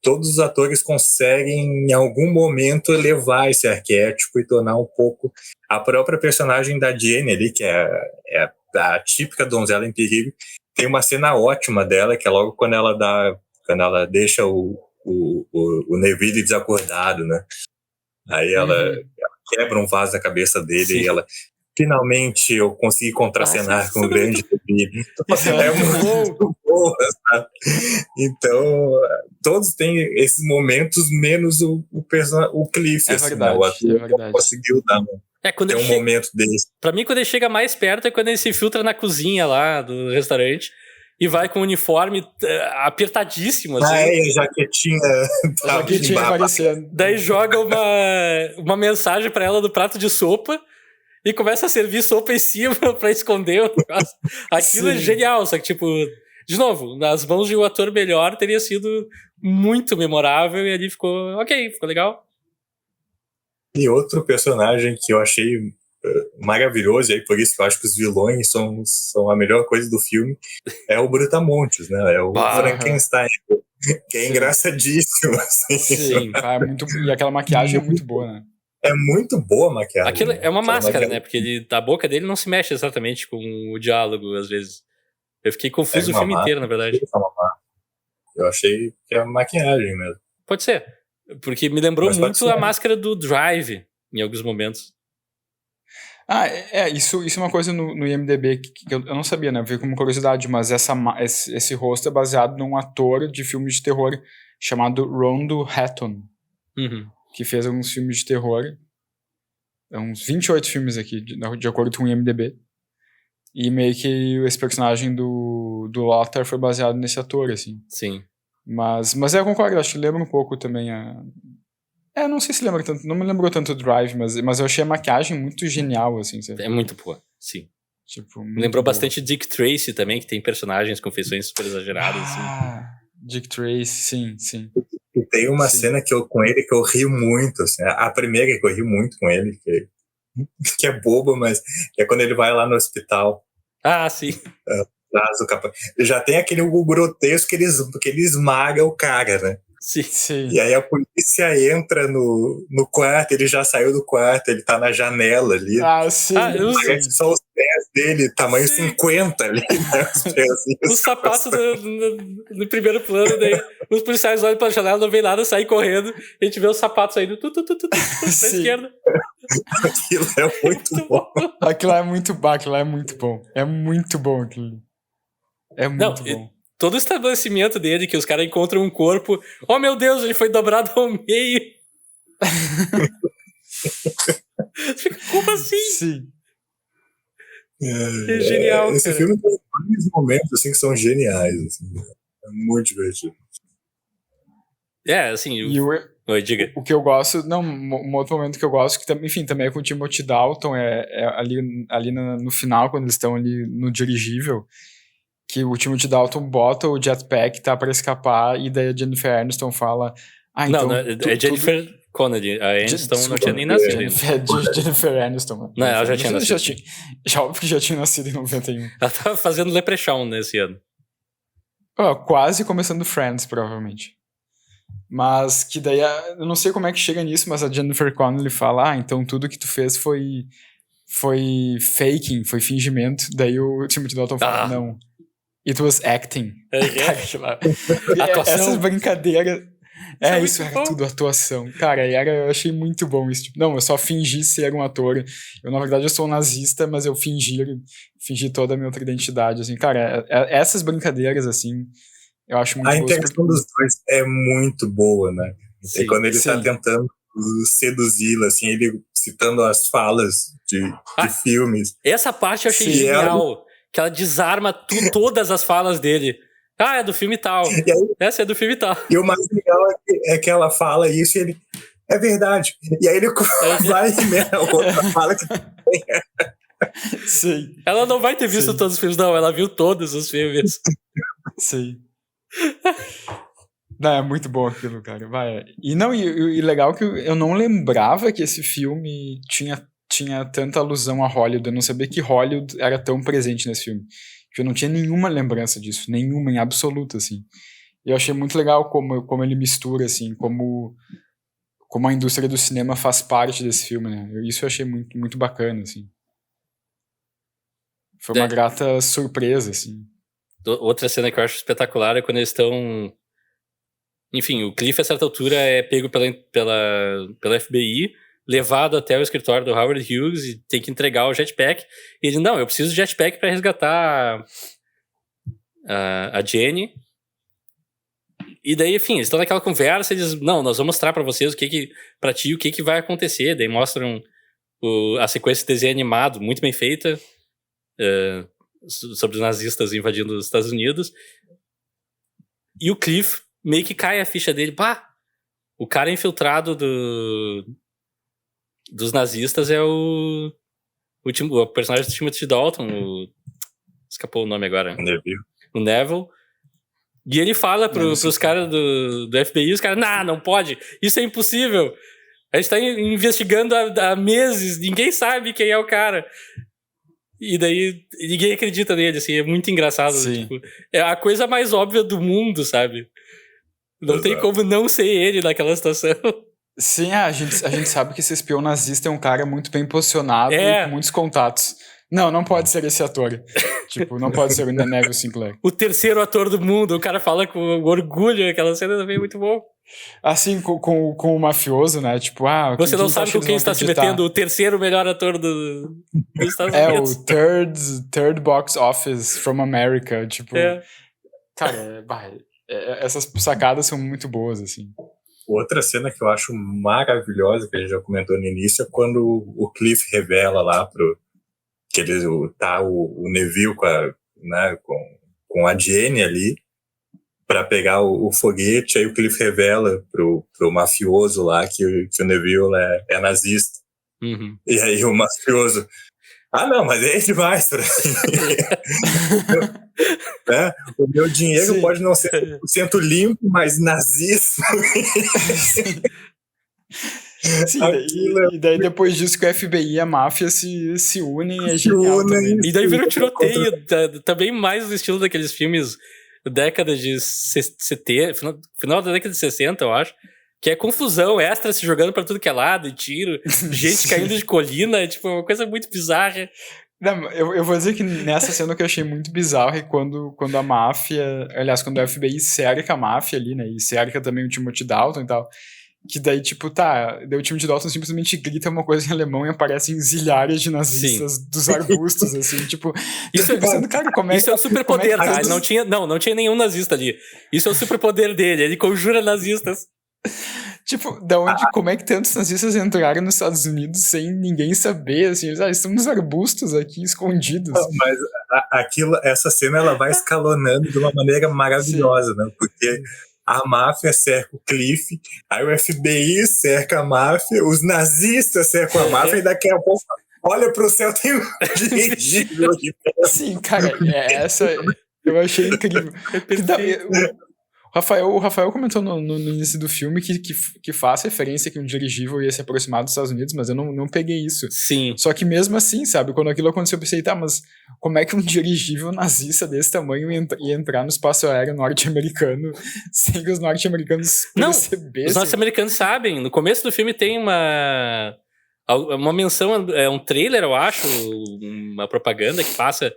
todos os atores conseguem, em algum momento, elevar esse arquétipo e tornar um pouco a própria personagem da Jenny ali, que é a típica donzela em perigo. Tem uma cena ótima dela, que é logo quando ela deixa o Neville desacordado, né? Aí ela quebra um vaso na cabeça dele. Sim. E ela... Finalmente eu consegui contracenar com o grande Neville. É muito bom, sabe? Então, todos têm esses momentos, menos o Cliff. É verdade, o ator conseguiu dar momento desse. Pra mim, quando ele chega mais perto é quando ele se infiltra na cozinha lá do restaurante e vai com o uniforme apertadíssimo, assim. Jaquetinha aparecendo. Daí joga uma mensagem pra ela do prato de sopa e começa a servir sopa em cima pra esconder o negócio. Aquilo é genial, só que, tipo, de novo, nas mãos de um ator melhor teria sido muito memorável e ali ficou legal. E outro personagem que eu achei maravilhoso, e aí por isso que eu acho que os vilões são a melhor coisa do filme, é o Brutamontes, né? É o Frankenstein, que é engraçadíssimo. Assim. Sim, e aquela maquiagem é muito boa, né? É muito boa a maquiagem. Aquilo é uma máscara, né? Porque a boca dele não se mexe exatamente com o diálogo, às vezes. Eu fiquei confuso o filme inteiro, na verdade. Eu achei que é a maquiagem mesmo. Pode ser. Porque me lembrou muito a máscara do Drive, em alguns momentos. Isso é uma coisa no IMDb que eu não sabia, né? Eu vi como curiosidade, mas esse rosto é baseado num ator de filmes de terror chamado Rondo Hatton. Que fez alguns filmes de terror, uns 28 filmes aqui, de acordo com o IMDb. E meio que esse personagem do Lothar foi baseado nesse ator, assim. Sim. Mas eu concordo, acho que lembra um pouco também não sei se lembra tanto, não me lembrou tanto do Drive, mas eu achei a maquiagem muito genial, assim. Sabe? É muito boa, sim. Tipo, lembrou bastante Dick Tracy também, que tem personagens com feições super exageradas, assim. Dick Tracy, sim. E tem uma cena com ele que eu rio muito, assim, a primeira que eu rio muito com ele, que é boba, mas é quando ele vai lá no hospital. Sim. Já tem aquele grotesco que ele esmaga o cara, né? Sim. E aí a polícia entra no quarto, ele já saiu do quarto, ele tá na janela ali. Sim. Parece só os pés dele, tamanho 50 ali, né? Os sapatos no primeiro plano, daí os policiais olham pra janela, não vê nada, saem correndo, a gente vê os sapatos saindo pra esquerda. Aquilo é muito bom. Aquilo é muito bom. É muito bom aquilo. É muito bom. Todo o estabelecimento dele, que os caras encontram um corpo. Oh, meu Deus, ele foi dobrado ao meio. Como assim? Sim. É genial, esse cara. filme tem vários momentos assim, que são geniais. Assim. É muito divertido. Assim... Oi, diga. O que eu gosto... Não, um outro momento que eu gosto, que enfim, também é com o Timothy Dalton, é ali no final, quando eles estão ali no dirigível, que o Timothy Dalton bota o jetpack, tá pra escapar, e daí a Jennifer Aniston fala: Ah, Não, então... não, é Jennifer Connelly. A Aniston não tinha nem nascido ainda. Jennifer Aniston. Não, ela já tinha nascido. Óbvio que já tinha nascido em 91. Ela tava fazendo Leprechaun nesse ano. Quase começando Friends, provavelmente. Mas que daí, eu não sei como é que chega nisso, mas a Jennifer Connelly fala, então tudo que tu fez foi faking, foi fingimento. Daí o Timothy Dalton fala, não, it was acting. Cara, Atuação. essas brincadeiras... Isso muito era bom. tudo atuação. Cara, eu achei muito bom isso. Tipo, não, eu só fingi ser um ator. Na verdade, eu sou um nazista, mas eu fingi toda a minha outra identidade, assim. Cara, essas brincadeiras, assim, eu acho muito A boas. interação dos dois é muito boa, né? Sim, e quando ele tá tentando seduzi-la, assim, ele citando as falas de filmes. Essa parte eu achei genial. Que ela desarma todas as falas dele. Ah, é do filme tal. Essa é do filme tal. E o mais legal é que ela fala isso e ele... É verdade. E aí ele vai e outra fala que... Sim. Ela não vai ter visto todos os filmes, não. Ela viu todos os filmes. Sim. Não, é muito bom aquilo, cara. Vai. E legal que eu não lembrava que esse filme tinha tanta alusão a Hollywood. Eu não sabia que Hollywood era tão presente nesse filme. Eu não tinha nenhuma lembrança disso, nenhuma, em absoluto, assim. E eu achei muito legal como ele mistura, assim, como a indústria do cinema faz parte desse filme, né? Isso eu achei muito, muito bacana, assim. Foi uma grata surpresa, assim. Outra cena que eu acho espetacular é quando eles estão... Enfim, o Cliff, a certa altura, é pego pela FBI, levado até o escritório do Howard Hughes e tem que entregar o jetpack. E ele, não, eu preciso de jetpack para resgatar a Jenny. E daí, enfim, eles estão naquela conversa, eles, não, nós vamos mostrar para vocês pra ti o que vai acontecer. Daí mostram a sequência de desenho animado, muito bem feita, sobre os nazistas invadindo os Estados Unidos. E o Cliff meio que cai a ficha dele. Pá, o cara infiltrado dos nazistas é o personagem do Timothy Dalton, escapou o nome agora. O Neville. E ele fala pros caras do FBI, os caras, não pode, isso é impossível. A gente tá investigando há meses, ninguém sabe quem é o cara. E daí ninguém acredita nele, assim, é muito engraçado. Tipo, é a coisa mais óbvia do mundo, sabe? Não tem como não ser ele naquela situação. Sim, a gente sabe que esse espião nazista é um cara muito bem posicionado e com muitos contatos. Não pode ser esse ator. Tipo, não pode ser o Neville Sinclair. O terceiro ator do mundo, o cara fala com orgulho, aquela cena também é muito bom. Assim, com o mafioso, né? Tipo, você não sabe com quem está se metendo, o terceiro melhor ator dos Estados Unidos. O third box office from America. Tipo, cara, essas sacadas são muito boas, assim. Outra cena que eu acho maravilhosa, que a gente já comentou no início, é quando o Cliff revela lá que ele tá o Neville com a Jenny ali para pegar o foguete. Aí o Cliff revela pro mafioso lá que o Neville é nazista. Uhum. E aí o mafioso, não, mas é demais pra mim. O meu dinheiro pode não ser 100% limpo, mas nazismo. Sim, e daí depois disso que o FBI e a máfia se unem, é genial também. E daí vira um tiroteio, também mais no estilo daqueles filmes década de 70, final da década de 60, eu acho, que é confusão, extra se jogando pra tudo que é lado, e tiro, gente caindo de colina, é tipo uma coisa muito bizarra. Não, eu vou dizer que nessa cena o que eu achei muito bizarro é quando a máfia, aliás, quando o FBI cerca a máfia ali, né, e cerca também o Timothy Dalton e tal, que daí, tipo, daí o Timothy Dalton simplesmente grita uma coisa em alemão e aparecem zilhares de nazistas dos arbustos, assim, tipo... Isso pensando, cara, isso é um superpoder, tá? Não tinha nenhum nazista ali. Isso é o superpoder dele, ele conjura nazistas. Tipo, como é que tantos nazistas entraram nos Estados Unidos sem ninguém saber, assim, eles estão nos arbustos aqui, escondidos. Mas essa cena, ela vai escalonando de uma maneira maravilhosa, né? Porque a máfia cerca o Cliff, aí o FBI cerca a máfia, os nazistas cercam a máfia, e daqui a pouco, olha pro céu, tem um dirigível aqui. Sim, cara, essa eu achei incrível. O Rafael comentou no início do filme que faz referência que um dirigível ia se aproximar dos Estados Unidos, mas eu não peguei isso. Sim. Só que mesmo assim, sabe, quando aquilo aconteceu, eu pensei, tá, mas como é que um dirigível nazista desse tamanho ia entrar no espaço aéreo norte-americano sem que os norte-americanos percebessem? Os norte-americanos sabem. No começo do filme tem uma menção, um trailer, eu acho, uma propaganda que passa.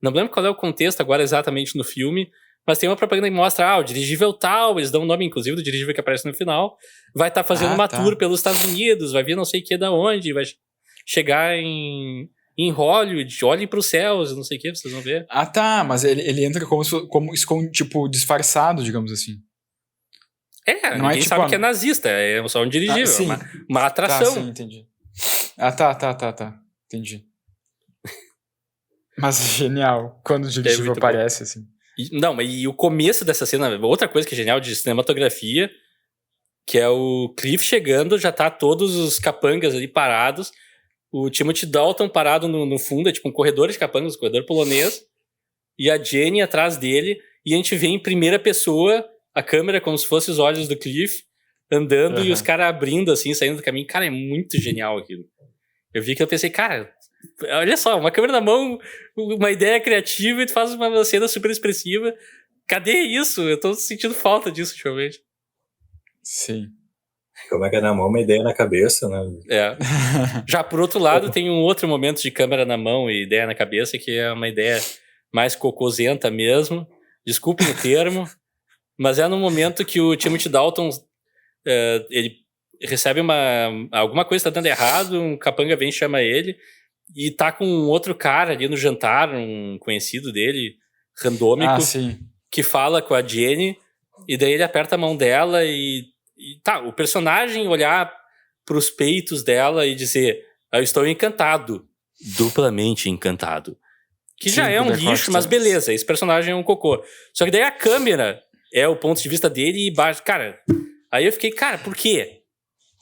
Não lembro qual é o contexto agora exatamente no filme, mas tem uma propaganda que mostra, o dirigível tal, eles dão o nome, inclusive, do dirigível que aparece no final, vai estar fazendo uma tour pelos Estados Unidos, vai vir não sei o que da onde, vai chegar em Hollywood, olhem pros céus, não sei o que, vocês vão ver. Ah, tá, mas ele entra como tipo, disfarçado, digamos assim. Não ninguém sabe que é nazista, é só um dirigível, uma atração. Tá, sim, entendi. Ah, tá, entendi. Mas genial, quando o dirigível aparece, assim. E o começo dessa cena, outra coisa que é genial de cinematografia, que é o Cliff chegando, já tá todos os capangas ali parados, o Timothy Dalton parado no fundo, é tipo um corredor de capangas, um corredor polonês, e a Jenny atrás dele, e a gente vê em primeira pessoa a câmera como se fosse os olhos do Cliff andando e os caras abrindo assim, saindo do caminho. Cara, é muito genial aquilo. Eu vi que eu pensei, cara, olha só, uma câmera na mão, uma ideia criativa e tu faz uma cena super expressiva. Cadê isso? Eu tô sentindo falta disso ultimamente. Sim. Câmera na mão, uma ideia na cabeça, né? Já por outro lado, tem um outro momento de câmera na mão e ideia na cabeça, que é uma ideia mais cocôzenta mesmo. Desculpem o termo. Mas é no momento que o Timothy Dalton ele recebe alguma coisa tá dando errado, um capanga vem e chama ele, e tá com um outro cara ali no jantar, um conhecido dele, randômico, que fala com a Jenny, e daí ele aperta a mão dela e o personagem olhar pros peitos dela e dizer, eu estou encantado, duplamente encantado. Que já é um lixo, mas beleza, esse personagem é um cocô. Só que daí a câmera é o ponto de vista dele e baixa. Cara, aí eu fiquei, cara, por quê?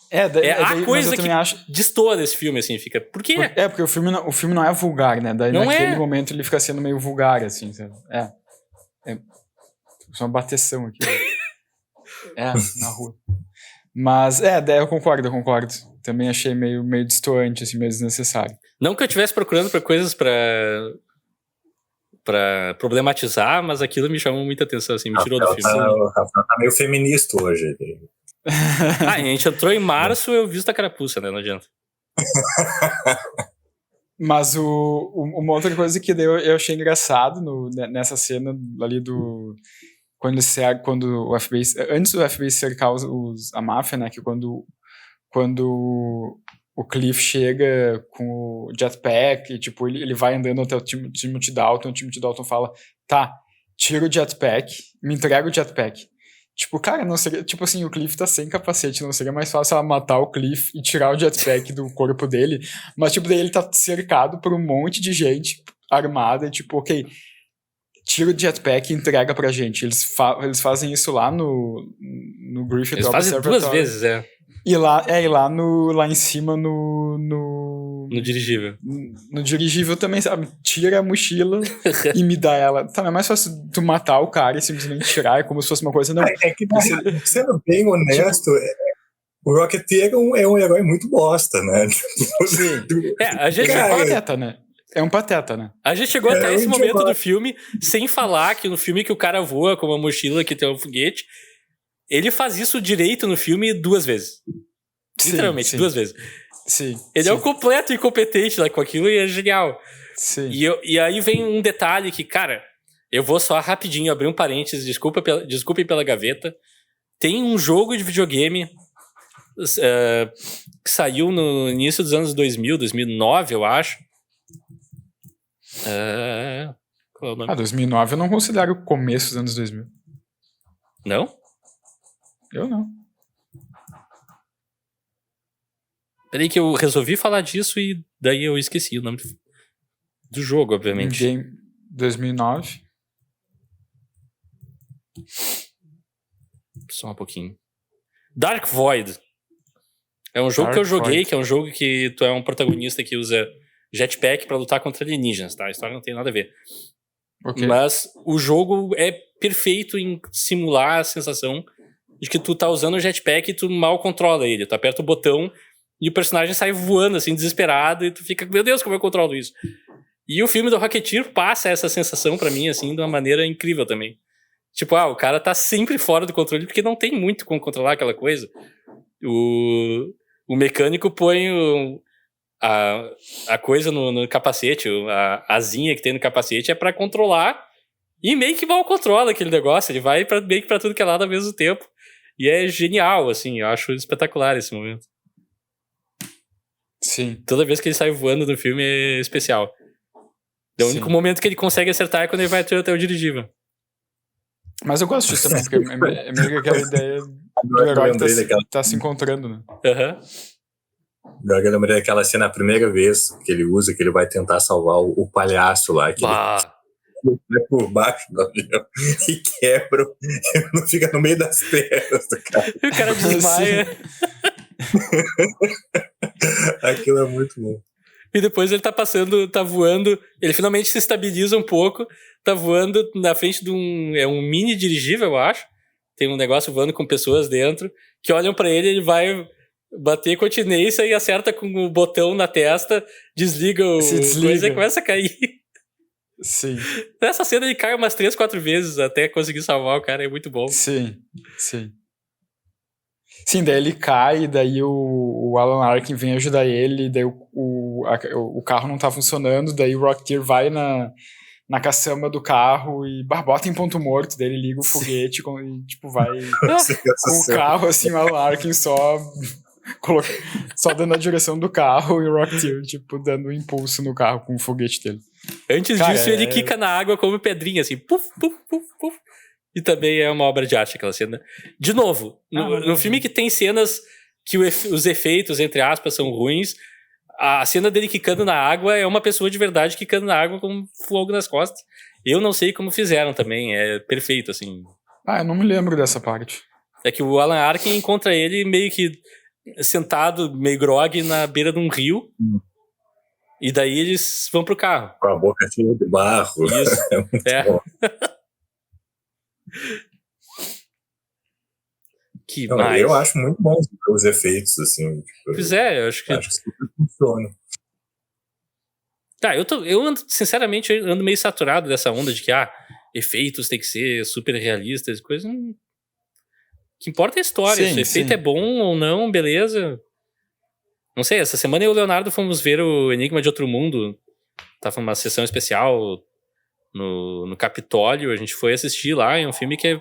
A coisa que destoa desse filme, assim, fica. Por quê? Porque o filme não é vulgar, né? Daí naquele momento ele fica sendo meio vulgar, assim. É uma bateção aqui. Na rua. Mas, daí eu concordo. Também achei meio destoante, assim, meio desnecessário. Não que eu estivesse procurando por coisas pra problematizar, mas aquilo me chamou muita atenção, assim, me tirou do filme. O Rafael tá meio feminista hoje. A gente entrou em março, eu visto a carapuça, né? Não adianta. Mas uma outra coisa que eu achei engraçado nessa cena ali quando o FBI, antes do FBI cercar a máfia, né, que quando o Cliff chega com o jetpack e, tipo, ele vai andando até o Timothy Dalton, fala, tá, tira o jetpack, me entrega o jetpack. Tipo, cara, não seria, tipo assim, o Cliff tá sem capacete, não seria mais fácil ela matar o Cliff e tirar o jetpack do corpo dele, mas, tipo, daí ele tá cercado por um monte de gente armada, e, tipo, ok, tira o jetpack e entrega pra gente. Eles fazem isso lá no Griffith Eles fazem Observatory. 2 vezes, E lá em cima no dirigível. No dirigível também, sabe? Tira a mochila e me dá ela. Tá, é mais fácil tu matar o cara e simplesmente tirar, é como se fosse uma coisa... Não, sendo bem honesto, o Rocketeer é um herói muito bosta, né? Sim. A gente é um pateta, né? É um pateta, né? A gente chegou até esse momento do filme sem falar que no filme que o cara voa com uma mochila que tem um foguete, ele faz isso direito no filme 2 vezes. Literalmente, 2 vezes. Sim. Ele é um completo incompetente lá com aquilo e é genial. Sim. E aí vem um detalhe que, cara, eu vou só rapidinho abrir um parênteses, desculpem pela gaveta. Tem um jogo de videogame que saiu no início dos anos 2000, 2009, eu acho. Qual é o nome? 2009 eu não considero o começo dos anos 2000. Não? Eu não. Peraí que eu resolvi falar disso e daí eu esqueci o nome do jogo, obviamente. Game 2009. Só um pouquinho. Dark Void. É um jogo que eu joguei, que é um jogo que tu é um protagonista que usa jetpack pra lutar contra alienígenas, tá? A história não tem nada a ver. Okay. Mas o jogo é perfeito em simular a sensação de que tu tá usando o jetpack e tu mal controla ele. Tu aperta o botão e o personagem sai voando, assim, desesperado, e tu fica, meu Deus, como eu controlo isso? E o filme do Rocketeer passa essa sensação pra mim, assim, de uma maneira incrível também. Tipo, o cara tá sempre fora do controle, porque não tem muito como controlar aquela coisa. O mecânico põe a coisa no capacete, a asinha que tem no capacete é pra controlar, e meio que mal controla aquele negócio, ele vai meio que pra tudo que é lado ao mesmo tempo. E é genial, assim, eu acho espetacular esse momento. Sim. Toda vez que ele sai voando no filme é especial. O único momento que ele consegue acertar é quando ele vai até o dirigível. Mas eu gosto disso também, porque é meio que aquela ideia do herói que tá se encontrando, né? Aham. Eu lembrei daquela cena, a primeira vez que ele usa, que ele vai tentar salvar o palhaço lá, que ele vai por baixo do avião e quebra, não fica no meio das pernas do cara. O cara desmaia. Aquilo é muito bom. E depois ele tá passando, tá voando, ele finalmente se estabiliza um pouco, tá voando na frente de um mini dirigível, eu acho. Tem um negócio voando com pessoas dentro, que olham pra ele vai bater continência e acerta com o botão na testa, desliga coisa e começa a cair. Sim. Nessa cena ele cai umas 3, 4 vezes até conseguir salvar o cara, é muito bom. Sim. Sim, daí ele cai, daí o Alan Arkin vem ajudar ele, daí o carro não tá funcionando, daí o Rocketeer vai na caçamba do carro e bota em ponto morto, daí ele liga o foguete e tipo vai com o carro assim, o Alan Arkin só dando a direção do carro e o Rocketeer tipo dando um impulso no carro com o foguete dele. Antes disso ele quica na água como pedrinha assim, puf, puf, puf, puf. E também é uma obra de arte aquela cena. De novo, no filme que tem cenas que os efeitos, entre aspas, são ruins, a cena dele quicando na água é uma pessoa de verdade quicando na água com fogo nas costas. Eu não sei como fizeram também, é perfeito, assim. Eu não me lembro dessa parte. É que o Alan Arkin encontra ele meio que sentado, meio grogue, na beira de um rio. E daí eles vão pro carro. Com a boca cheia de barro. Isso. É muito bom. Eu acho muito bom os efeitos, assim. Pois é, eu acho que super funciona. Eu sinceramente ando meio saturado dessa onda de que efeitos tem que ser super realistas, coisa. O que importa é a história. Se o efeito é bom ou não, beleza. Não sei, essa semana eu e o Leonardo fomos ver o Enigma de Outro Mundo. Tava uma sessão especial no Capitólio, a gente foi assistir lá, é um filme que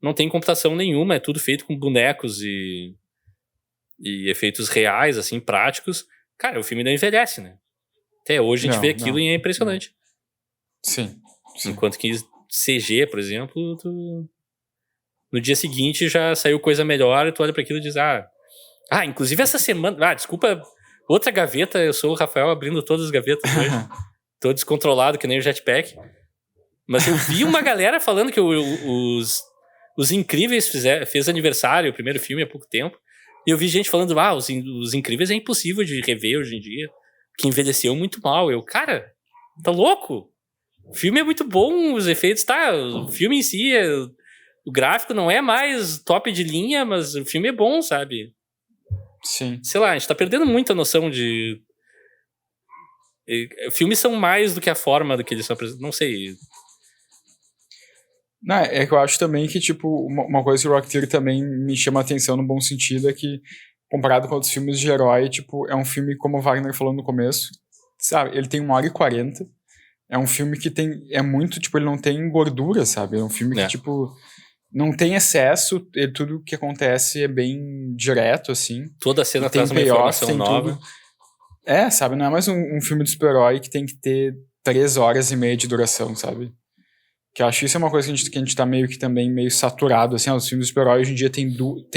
não tem computação nenhuma, é tudo feito com bonecos e efeitos reais, assim, práticos. Cara, o filme não envelhece, né? Até hoje a gente vê aquilo e é impressionante. Sim. Enquanto que CG, por exemplo, no dia seguinte já saiu coisa melhor e tu olha pra aquilo e diz, inclusive essa semana, desculpa, outra gaveta, eu sou o Rafael abrindo todas as gavetas hoje. Tô descontrolado, que nem o jetpack. Mas eu vi uma galera falando que os Incríveis fez aniversário, o primeiro filme, há pouco tempo. E eu vi gente falando, os Incríveis é impossível de rever hoje em dia, que envelheceu muito mal. Cara, tá louco? O filme é muito bom, os efeitos, o filme em si, o gráfico não é mais top de linha, mas o filme é bom, sabe? Sim. Sei lá, a gente tá perdendo muita noção de... Filmes são mais do que a forma do que eles são apresentados. Não sei. Não, é que eu acho também que, tipo, uma coisa que o Rocketeer também me chama a atenção no bom sentido é que, comparado com outros filmes de herói, tipo, é um filme, como o Wagner falou no começo, sabe, ele tem 1h40, é um filme que é muito, tipo, ele não tem gordura, sabe, é um filme que, tipo, não tem excesso, tudo que acontece é bem direto, assim. Toda cena traz uma informação nova. Tudo. Sabe, não é mais um filme de super-herói que tem que ter 3h30 de duração, sabe? Que eu acho que isso é uma coisa que a gente tá meio que também meio saturado, assim, os filmes de super-herói hoje em dia tem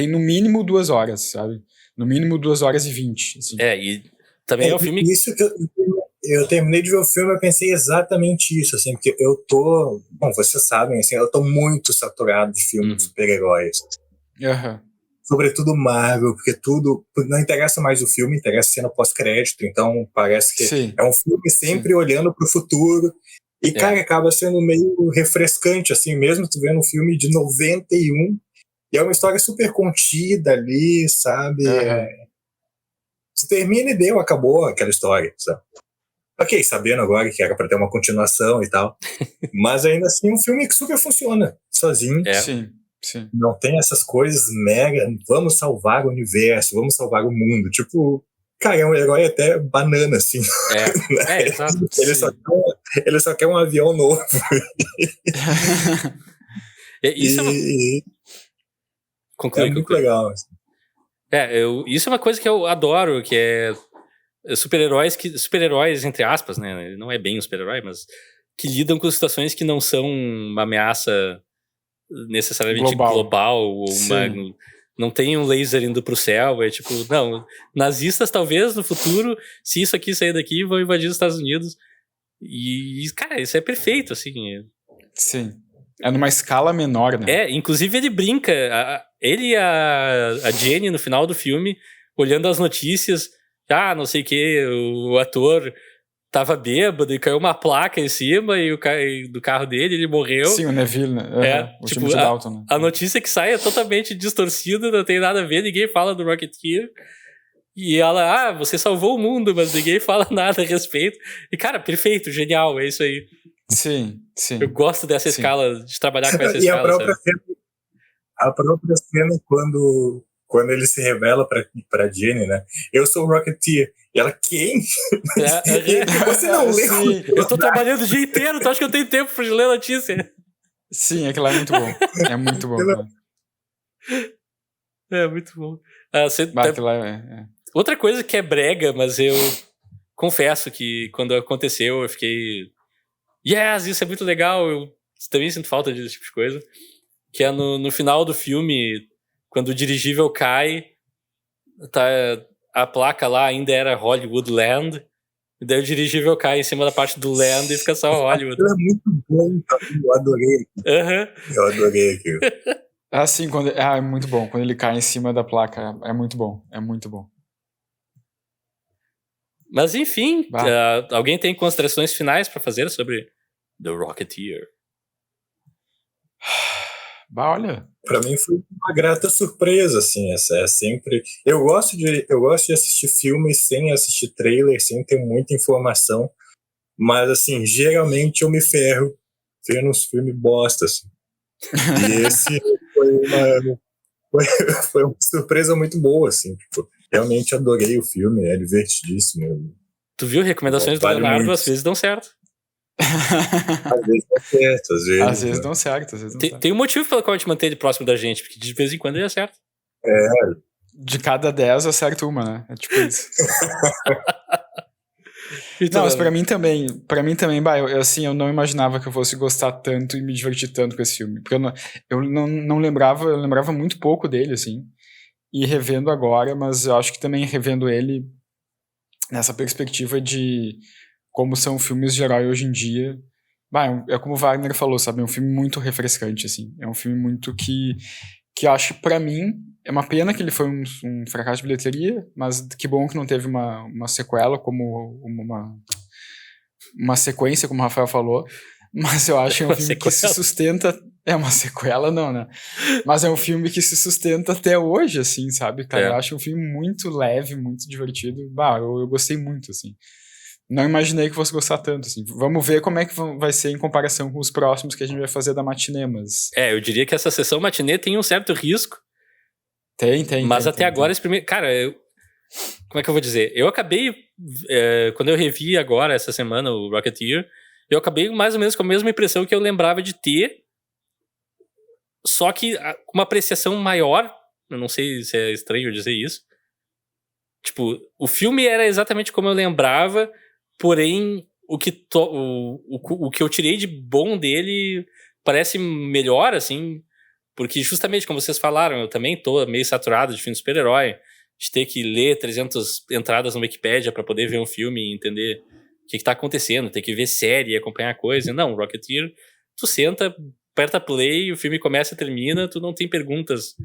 no mínimo 2 horas, sabe? No mínimo 2h20, assim. E também é um filme... Isso que eu terminei de ver o filme, eu pensei exatamente isso, assim, porque eu tô... Bom, vocês sabem, assim, eu tô muito saturado de filmes de super-heróis. Sobretudo Marvel, porque tudo... Não interessa mais o filme, interessa a cena pós-crédito, então parece que é um filme sempre olhando pro futuro E, cara, acaba sendo meio refrescante, assim, mesmo tu vendo um filme de 91, e é uma história super contida ali, sabe? Você termina e deu, acabou aquela história, sabe? Ok, sabendo agora que era pra ter uma continuação e tal, mas ainda assim é um filme que super funciona, sozinho. Sim. Não tem essas coisas mega, vamos salvar o universo, vamos salvar o mundo, tipo... Cara, é um herói até banana, assim. Exato. Ele só quer um avião novo. Conclui, muito legal. Assim. Isso é uma coisa que eu adoro, que é super-heróis, entre aspas, né? Não é bem um super-herói, mas que lidam com situações que não são uma ameaça necessariamente global ou não tem um laser indo pro céu, é tipo, não, nazistas talvez no futuro, se isso aqui sair daqui, vão invadir os Estados Unidos. E, cara, isso é perfeito, assim. Sim. É numa escala menor, né? Inclusive ele brinca, ele e a Jenny no final do filme, olhando as notícias, não sei o que, o ator tava bêbado e caiu uma placa em cima do carro dele, ele morreu. Sim, o Neville, né? O time de Dalton, né? A notícia que sai é totalmente distorcida, não tem nada a ver, ninguém fala do Rocketeer. E ela, você salvou o mundo, mas ninguém fala nada a respeito. E, cara, perfeito, genial, é isso aí. Sim. Eu gosto dessa escala, de trabalhar com essa escala. A própria cena quando ele se revela pra Jenny, né? Eu sou o Rocketeer. E ela, quem? Você não leu? Eu tô trabalhando o dia inteiro, tu acha que eu tenho tempo pra ler notícia? Sim, aquilo é muito bom. É muito bom. É muito bom. Outra coisa que é brega, mas eu confesso que quando aconteceu eu fiquei... Yes, isso é muito legal. Eu também sinto falta desse tipo de coisa. Que é no final do filme, quando o dirigível cai, a placa lá ainda era Hollywood Land, e daí o dirigível cai em cima da parte do Land e fica só Hollywood. Aquilo é muito bom, eu adorei aquilo. Eu adorei aquilo. Sim, é muito bom. Quando ele cai em cima da placa, é muito bom. É muito bom. Mas enfim, alguém tem considerações finais pra fazer sobre The Rocketeer? Olha. Pra mim foi uma grata surpresa, assim, é sempre... Eu gosto de assistir filmes sem assistir trailer, sem ter muita informação, mas, assim, geralmente eu me ferro vendo uns filmes bosta, assim. E esse foi uma surpresa muito boa, assim, tipo, realmente adorei o filme, é divertidíssimo. Tu viu recomendações do Leonardo, às vezes dão certo. Às vezes dá certo, às vezes dão certo. Tem um motivo pelo qual a gente mantém ele próximo da gente, porque de vez em quando ele acerta. De cada 10 acerta uma, né? É tipo isso. Não, mas pra mim também, eu não imaginava que eu fosse gostar tanto e me divertir tanto com esse filme. Porque eu não lembrava, eu lembrava muito pouco dele, assim. E revendo agora, mas eu acho que também revendo ele nessa perspectiva de como são filmes de herói hoje em dia. É como o Wagner falou, sabe? É um filme muito refrescante, assim. É um filme muito que eu acho que, pra mim, é uma pena que ele foi um fracasso de bilheteria, mas que bom que não teve uma sequela, como uma sequência, como o Rafael falou. Mas eu acho que é um filme que se sustenta... É uma sequela, não, né? Mas é um filme que se sustenta até hoje, assim, sabe? Cara, eu acho um filme muito leve, muito divertido. Eu gostei muito, assim. Não imaginei que fosse gostar tanto, assim. Vamos ver como é que vai ser em comparação com os próximos que a gente vai fazer da matinê, mas... Eu diria que essa sessão matinê tem um certo risco. Tem. Mas até agora, esse primeiro... Cara, como é que eu vou dizer? Eu acabei... quando eu revi agora, essa semana, o Rocketeer, eu acabei mais ou menos com a mesma impressão que eu lembrava de ter, só que com uma apreciação maior. Eu não sei se é estranho dizer isso. Tipo, o filme era exatamente como eu lembrava, porém, o que eu tirei de bom dele parece melhor, assim, porque justamente, como vocês falaram, eu também tô meio saturado de filme de super-herói, de ter que ler 300 entradas no Wikipedia pra poder ver um filme e entender o que tá acontecendo, ter que ver série e acompanhar a coisa. Não, Rocketeer, tu senta, aperta play, o filme começa e termina, tu não tem perguntas,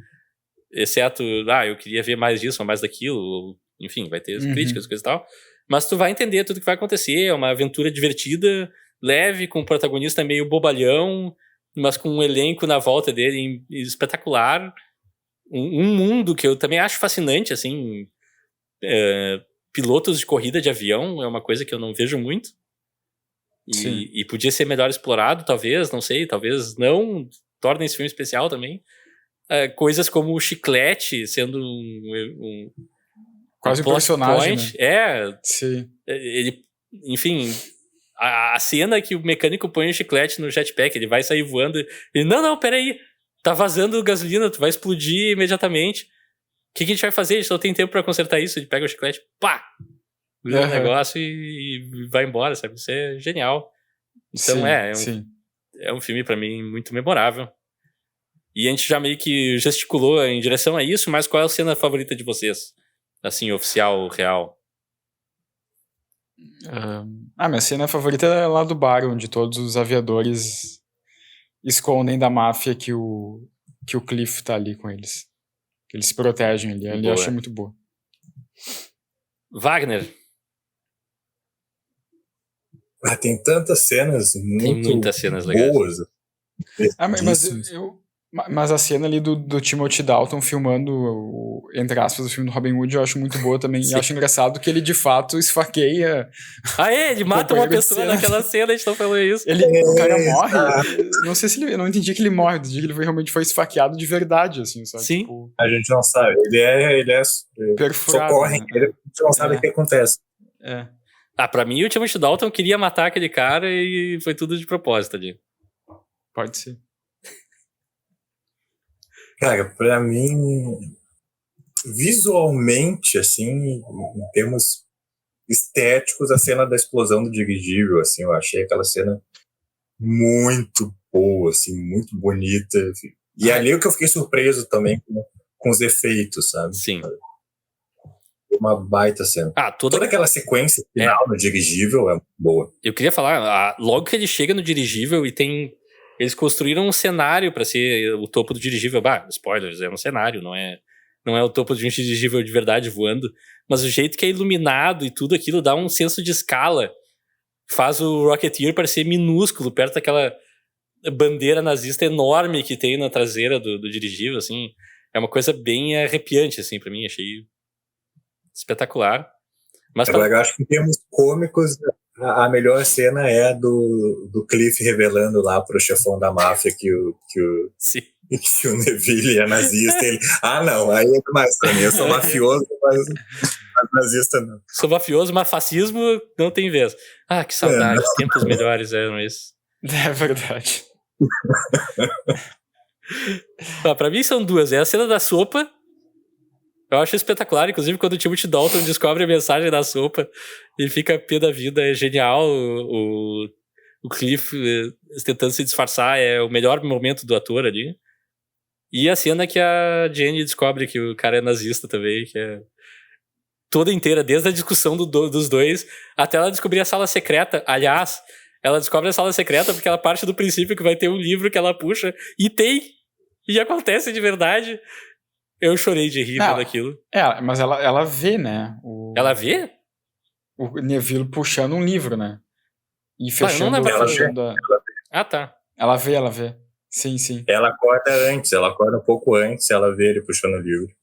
exceto, eu queria ver mais disso ou mais daquilo, ou, enfim, vai ter críticas, coisa e tal, mas tu vai entender tudo que vai acontecer, é uma aventura divertida, leve, com um protagonista meio bobalhão, mas com um elenco na volta dele espetacular. Um mundo que eu também acho fascinante, assim, pilotos de corrida de avião é uma coisa que eu não vejo muito. E podia ser melhor explorado, talvez, não sei, talvez não. Torna esse filme especial também. Coisas como o Chiclete sendo quase um personagem, point, né? Sim. Ele, enfim, a cena que o mecânico põe o chiclete no jetpack, ele vai sair voando, e não, peraí, tá vazando gasolina, tu vai explodir imediatamente. O que a gente vai fazer? A gente não tem tempo pra consertar isso. Ele pega o chiclete, pá! Vira o negócio e vai embora, sabe? Isso é genial. Então é um filme pra mim muito memorável. E a gente já meio que gesticulou em direção a isso, mas qual é a cena favorita de vocês? Assim, oficial, real. Minha cena favorita é lá do bar, onde todos os aviadores escondem da máfia que o Cliff tá ali com eles. Que eles se protegem ali. Ali eu achei muito boa. Wagner. Tem tantas cenas muitas cenas boas. Mas a cena ali do Timothy Dalton filmando, entre aspas, o filme do Robin Hood eu acho muito boa também. E acho engraçado que ele de fato esfaqueia. Ele mata uma pessoa naquela cena, a gente tá falando isso. O cara morre. Não sei se eu não entendi que ele morre, entendi que ele realmente foi esfaqueado de verdade, assim, sabe? Sim. Tipo, a gente não sabe. Ele é perfurado. Socorre, né? A gente não sabe o que acontece. Pra mim o Timothy Dalton queria matar aquele cara e foi tudo de propósito ali. Pode ser. Cara, pra mim, visualmente, assim, em termos estéticos, a cena da explosão do dirigível, assim, eu achei aquela cena muito boa, assim, muito bonita. E ali o que eu fiquei surpreso também com os efeitos, sabe? Sim. Uma baita cena. Toda aquela sequência final no dirigível é boa. Eu queria falar, logo que ele chega no dirigível e tem... Eles construíram um cenário pra ser o topo do dirigível. Spoilers, é um cenário, não é o topo de um dirigível de verdade voando. Mas o jeito que é iluminado e tudo aquilo dá um senso de escala. Faz o Rocketeer parecer minúsculo, perto daquela bandeira nazista enorme que tem na traseira do dirigível, assim. É uma coisa bem arrepiante, assim, pra mim. Achei espetacular. Mas agora, eu acho que em termos cômicos... A melhor cena é a do Cliff revelando lá pro chefão da máfia que o Neville é nazista. Ele, não, aí é demais pra mim. Eu sou mafioso, mas nazista não. Sou mafioso, mas fascismo não tem vez. Que saudade, tempos melhores eram esses. É verdade. Pra mim são duas. É a cena da sopa. Eu acho espetacular, inclusive quando o Timothy Dalton descobre a mensagem da sopa, ele fica pé da vida, é genial. O Cliff tentando se disfarçar é o melhor momento do ator ali. E a cena que a Jenny descobre que o cara é nazista também, que é toda inteira, desde a discussão dos dois até ela descobrir a sala secreta. Aliás, ela descobre a sala secreta porque ela parte do princípio que vai ter um livro que ela puxa, e acontece de verdade. Eu chorei de rir vendo aquilo. Mas ela vê, né? Ela vê? O Neville puxando um livro, né? E fechando... Tá. Ela vê. Sim. Ela acorda um pouco antes, ela vê ele puxando o livro.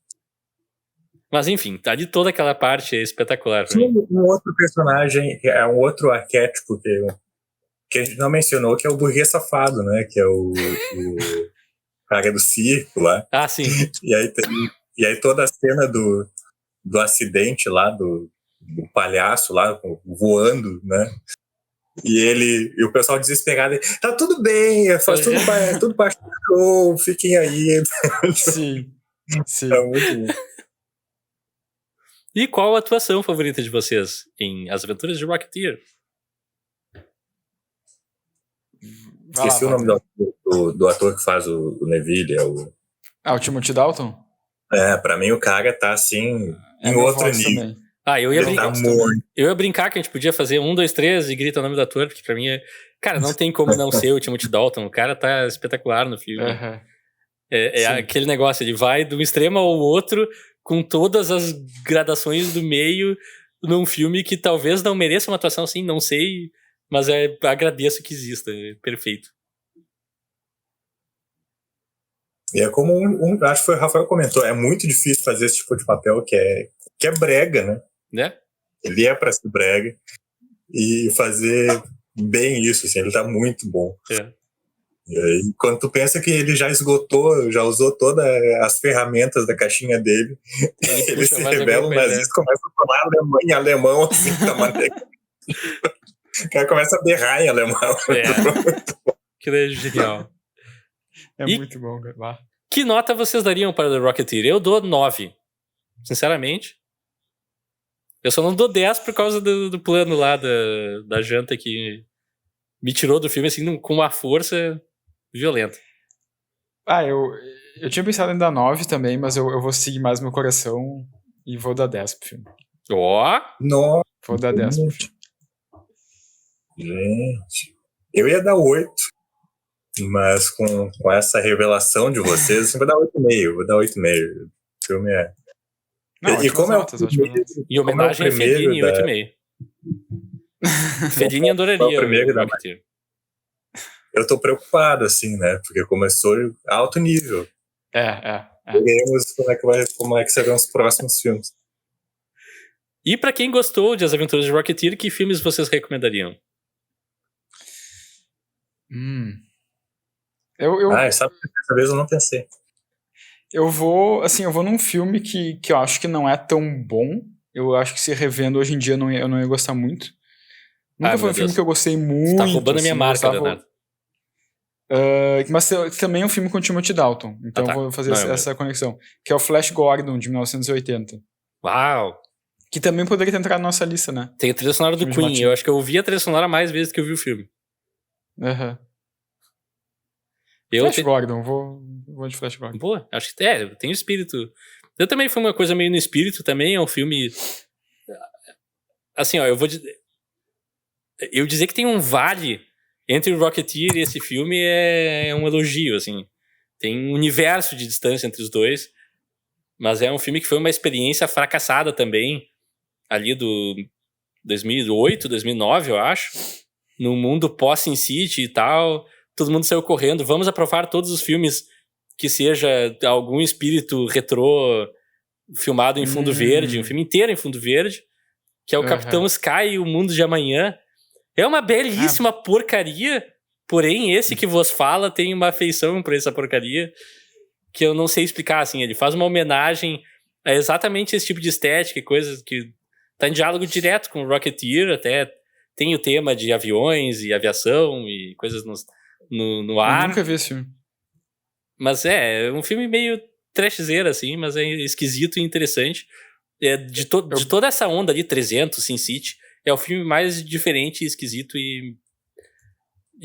Mas enfim, tá de toda aquela parte espetacular. Tem um outro personagem, é um outro arquétipo que a gente não mencionou, que é o burguês safado, né? Que é o cara do circo lá. Sim. E aí toda a cena do acidente lá, do palhaço lá, voando, né? E o pessoal desesperado, tá tudo bem, faz tudo parte do show, fiquem aí. Sim. É muito bom. E qual a atuação favorita de vocês em As Aventuras de Rocketeer? Esqueci o nome do ator que faz o Neville. O Timothy Dalton? Pra mim o cara tá assim, em outro nível. Também. Eu ia brincar que a gente podia fazer 1, 2, 3 e grita o nome do ator, porque pra mim cara, não tem como não ser o Timothy Dalton. O cara tá espetacular no filme. Aquele negócio, ele vai de um extremo ao outro com todas as gradações do meio num filme que talvez não mereça uma atuação assim, não sei Mas agradeço que exista, é perfeito. E é como acho que foi o Rafael comentou, é muito difícil fazer esse tipo de papel que é brega, né? Né? Ele é pra ser brega e fazer bem isso, assim, ele tá muito bom. E aí, quando tu pensa que ele já esgotou, já usou todas as ferramentas da caixinha dele, ele se revela um nazista, começa a falar alemão, assim, da maneira. O cara começa a berrar em alemão. Que é genial. Muito bom, cara. Que nota vocês dariam para The Rocketeer? Eu dou 9. Sinceramente. Eu só não dou 10 por causa do plano lá da janta que me tirou do filme assim com uma força violenta. Eu tinha pensado em dar 9 também, mas eu vou seguir mais meu coração e vou dar 10 pro filme. Nossa! Vou dar 10 pro filme. Gente, eu ia dar 8. Mas com essa revelação de vocês, eu vou dar 8,5. Vou dar 8,5. O filme é... Não, e como notas, é o primeiro, em homenagem a Fellini, 8,5. Fellini adoraria o Rocketeer. Eu tô preocupado, assim, né? Porque começou alto nível. Veremos como é que serão os próximos filmes. E pra quem gostou de As Aventuras de Rocketeer, que filmes vocês recomendariam? Sabe que dessa vez eu não pensei. Eu vou num filme que eu acho que não é tão bom. Eu acho que se revendo hoje em dia eu não ia gostar muito. Nunca foi um filme que eu gostei muito. Você tá roubando a minha marca, Leonardo. Mas também é um filme com Timothy Dalton. Então eu vou fazer essa conexão. Que é o Flash Gordon, de 1980. Uau! Que também poderia ter entrado na nossa lista, né? Tem a trilha sonora do Queen. Eu acho que eu ouvi a trilha sonora mais vezes que eu vi o filme. Flash Gordon, vou de Flash Gordon. Pô, acho que tem o espírito. Eu também fui uma coisa meio no espírito também, é um filme... Assim, ó, eu dizer que tem um vale entre o Rocketeer e esse filme é um elogio, assim. Tem um universo de distância entre os dois, mas é um filme que foi uma experiência fracassada também, ali do 2008, 2009, eu acho, no mundo pós-Sin City e tal... Todo mundo saiu correndo, vamos aprovar todos os filmes que seja algum espírito retrô filmado em fundo verde, um filme inteiro em fundo verde, que é o Capitão Sky e o Mundo de Amanhã. É uma belíssima porcaria, porém esse que vos fala tem uma afeição por essa porcaria que eu não sei explicar, assim, ele faz uma homenagem a exatamente esse tipo de estética e coisas que tá em diálogo direto com o Rocketeer, até tem o tema de aviões e aviação e coisas no ar. Eu nunca vi esse filme. Mas é um filme meio trashzeira, assim, mas é esquisito e interessante. De toda essa onda ali, 300, Sin City, é o filme mais diferente, esquisito e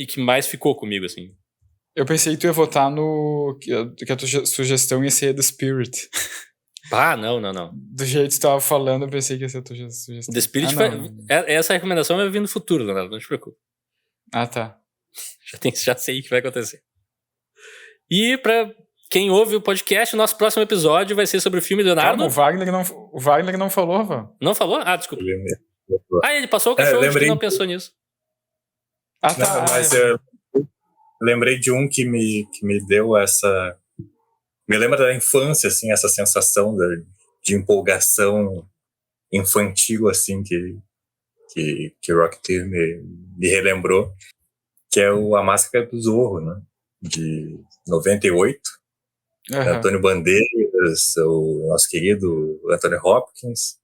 que mais ficou comigo, assim. Eu pensei que tu ia votar no... que a tua sugestão ia ser The Spirit. Não. Do jeito que tu tava falando, eu pensei que ia ser a tua sugestão. The Spirit essa recomendação vai vir no futuro, Leonardo, não te preocupe. Tá. Já sei o que vai acontecer. E pra quem ouve o podcast, o nosso próximo episódio vai ser sobre o filme Leonardo. Calma, o Wagner não falou, Vá. Não falou? Desculpa. Ele passou o cachorro, acho que não pensou nisso. Não, mas eu lembrei de um que me deu essa... Me lembra da infância, assim, essa sensação de empolgação infantil, assim, que Rocketeer me relembrou, que é A Máscara do Zorro, né? De 98. Antônio Bandeiras, o nosso querido Anthony Hopkins,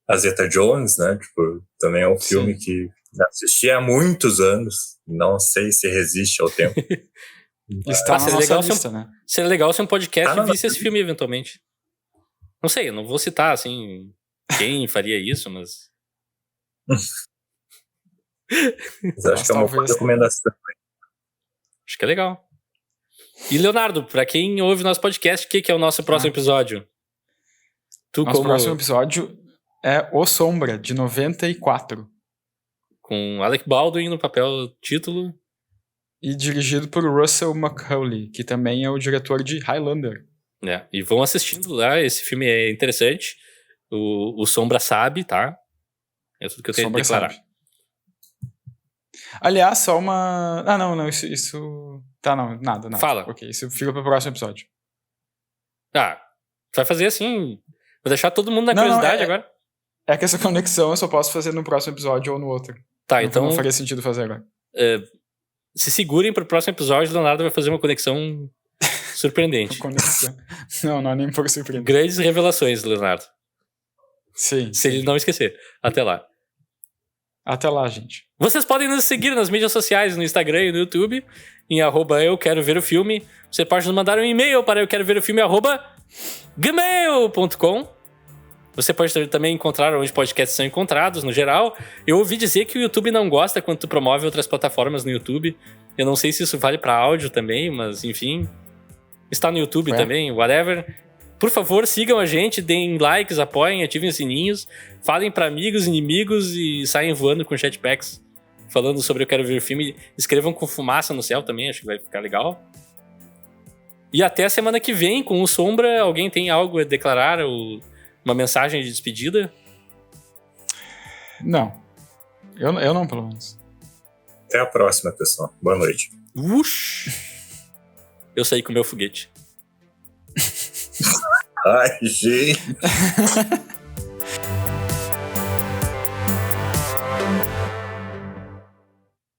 a Zeta Jones, né? Tipo, também é um filme que assisti há muitos anos. Não sei se resiste ao tempo. Está na nossa lista, né? Seria legal se um podcast visse esse filme eventualmente. Não sei, eu não vou citar, assim, quem faria isso, mas... Mas acho que é uma boa recomendação. Acho que é legal. E, Leonardo, pra quem ouve nosso podcast, o que é o nosso próximo episódio? Nosso próximo episódio é O Sombra, de 94. Com Alec Baldwin no papel título. E dirigido por Russell Mulcahy, que também é o diretor de Highlander. E vão assistindo lá, esse filme é interessante. O Sombra sabe, tá? É tudo que eu tenho a declarar. Sabe. Aliás, só uma... Ah, não, isso... Tá, não, nada. Fala. Ok, isso fica pro próximo episódio. Ah, tu vai fazer assim... Vou deixar todo mundo na curiosidade agora. É que essa conexão eu só posso fazer no próximo episódio ou no outro. Tá, então... Não faria sentido fazer agora. Se segurem pro próximo episódio, o Leonardo vai fazer uma conexão surpreendente. Conexão. Não é nem por surpreendente. Grandes revelações, Leonardo. Sim. Se ele não esquecer. Até lá. Até lá, gente. Vocês podem nos seguir nas mídias sociais, no Instagram e no YouTube, em @euqueroverofilme. Você pode nos mandar um e-mail para euqueroverofilme@gmail.com. Você pode também encontrar onde podcasts são encontrados, no geral. Eu ouvi dizer que o YouTube não gosta quando tu promove outras plataformas no YouTube. Eu não sei se isso vale para áudio também, mas enfim. Está no YouTube também, whatever. Por favor, sigam a gente, deem likes, apoiem, ativem os sininhos, falem para amigos, inimigos e saiam voando com jetpacks. Falando sobre Eu Quero Ver o Filme. Escrevam com fumaça no céu também, acho que vai ficar legal. E até a semana que vem, com o Sombra. Alguém tem algo a declarar ou uma mensagem de despedida? Não. Eu não, pelo menos. Até a próxima, pessoal. Boa noite. Eu saí com o meu foguete. Ai, gente.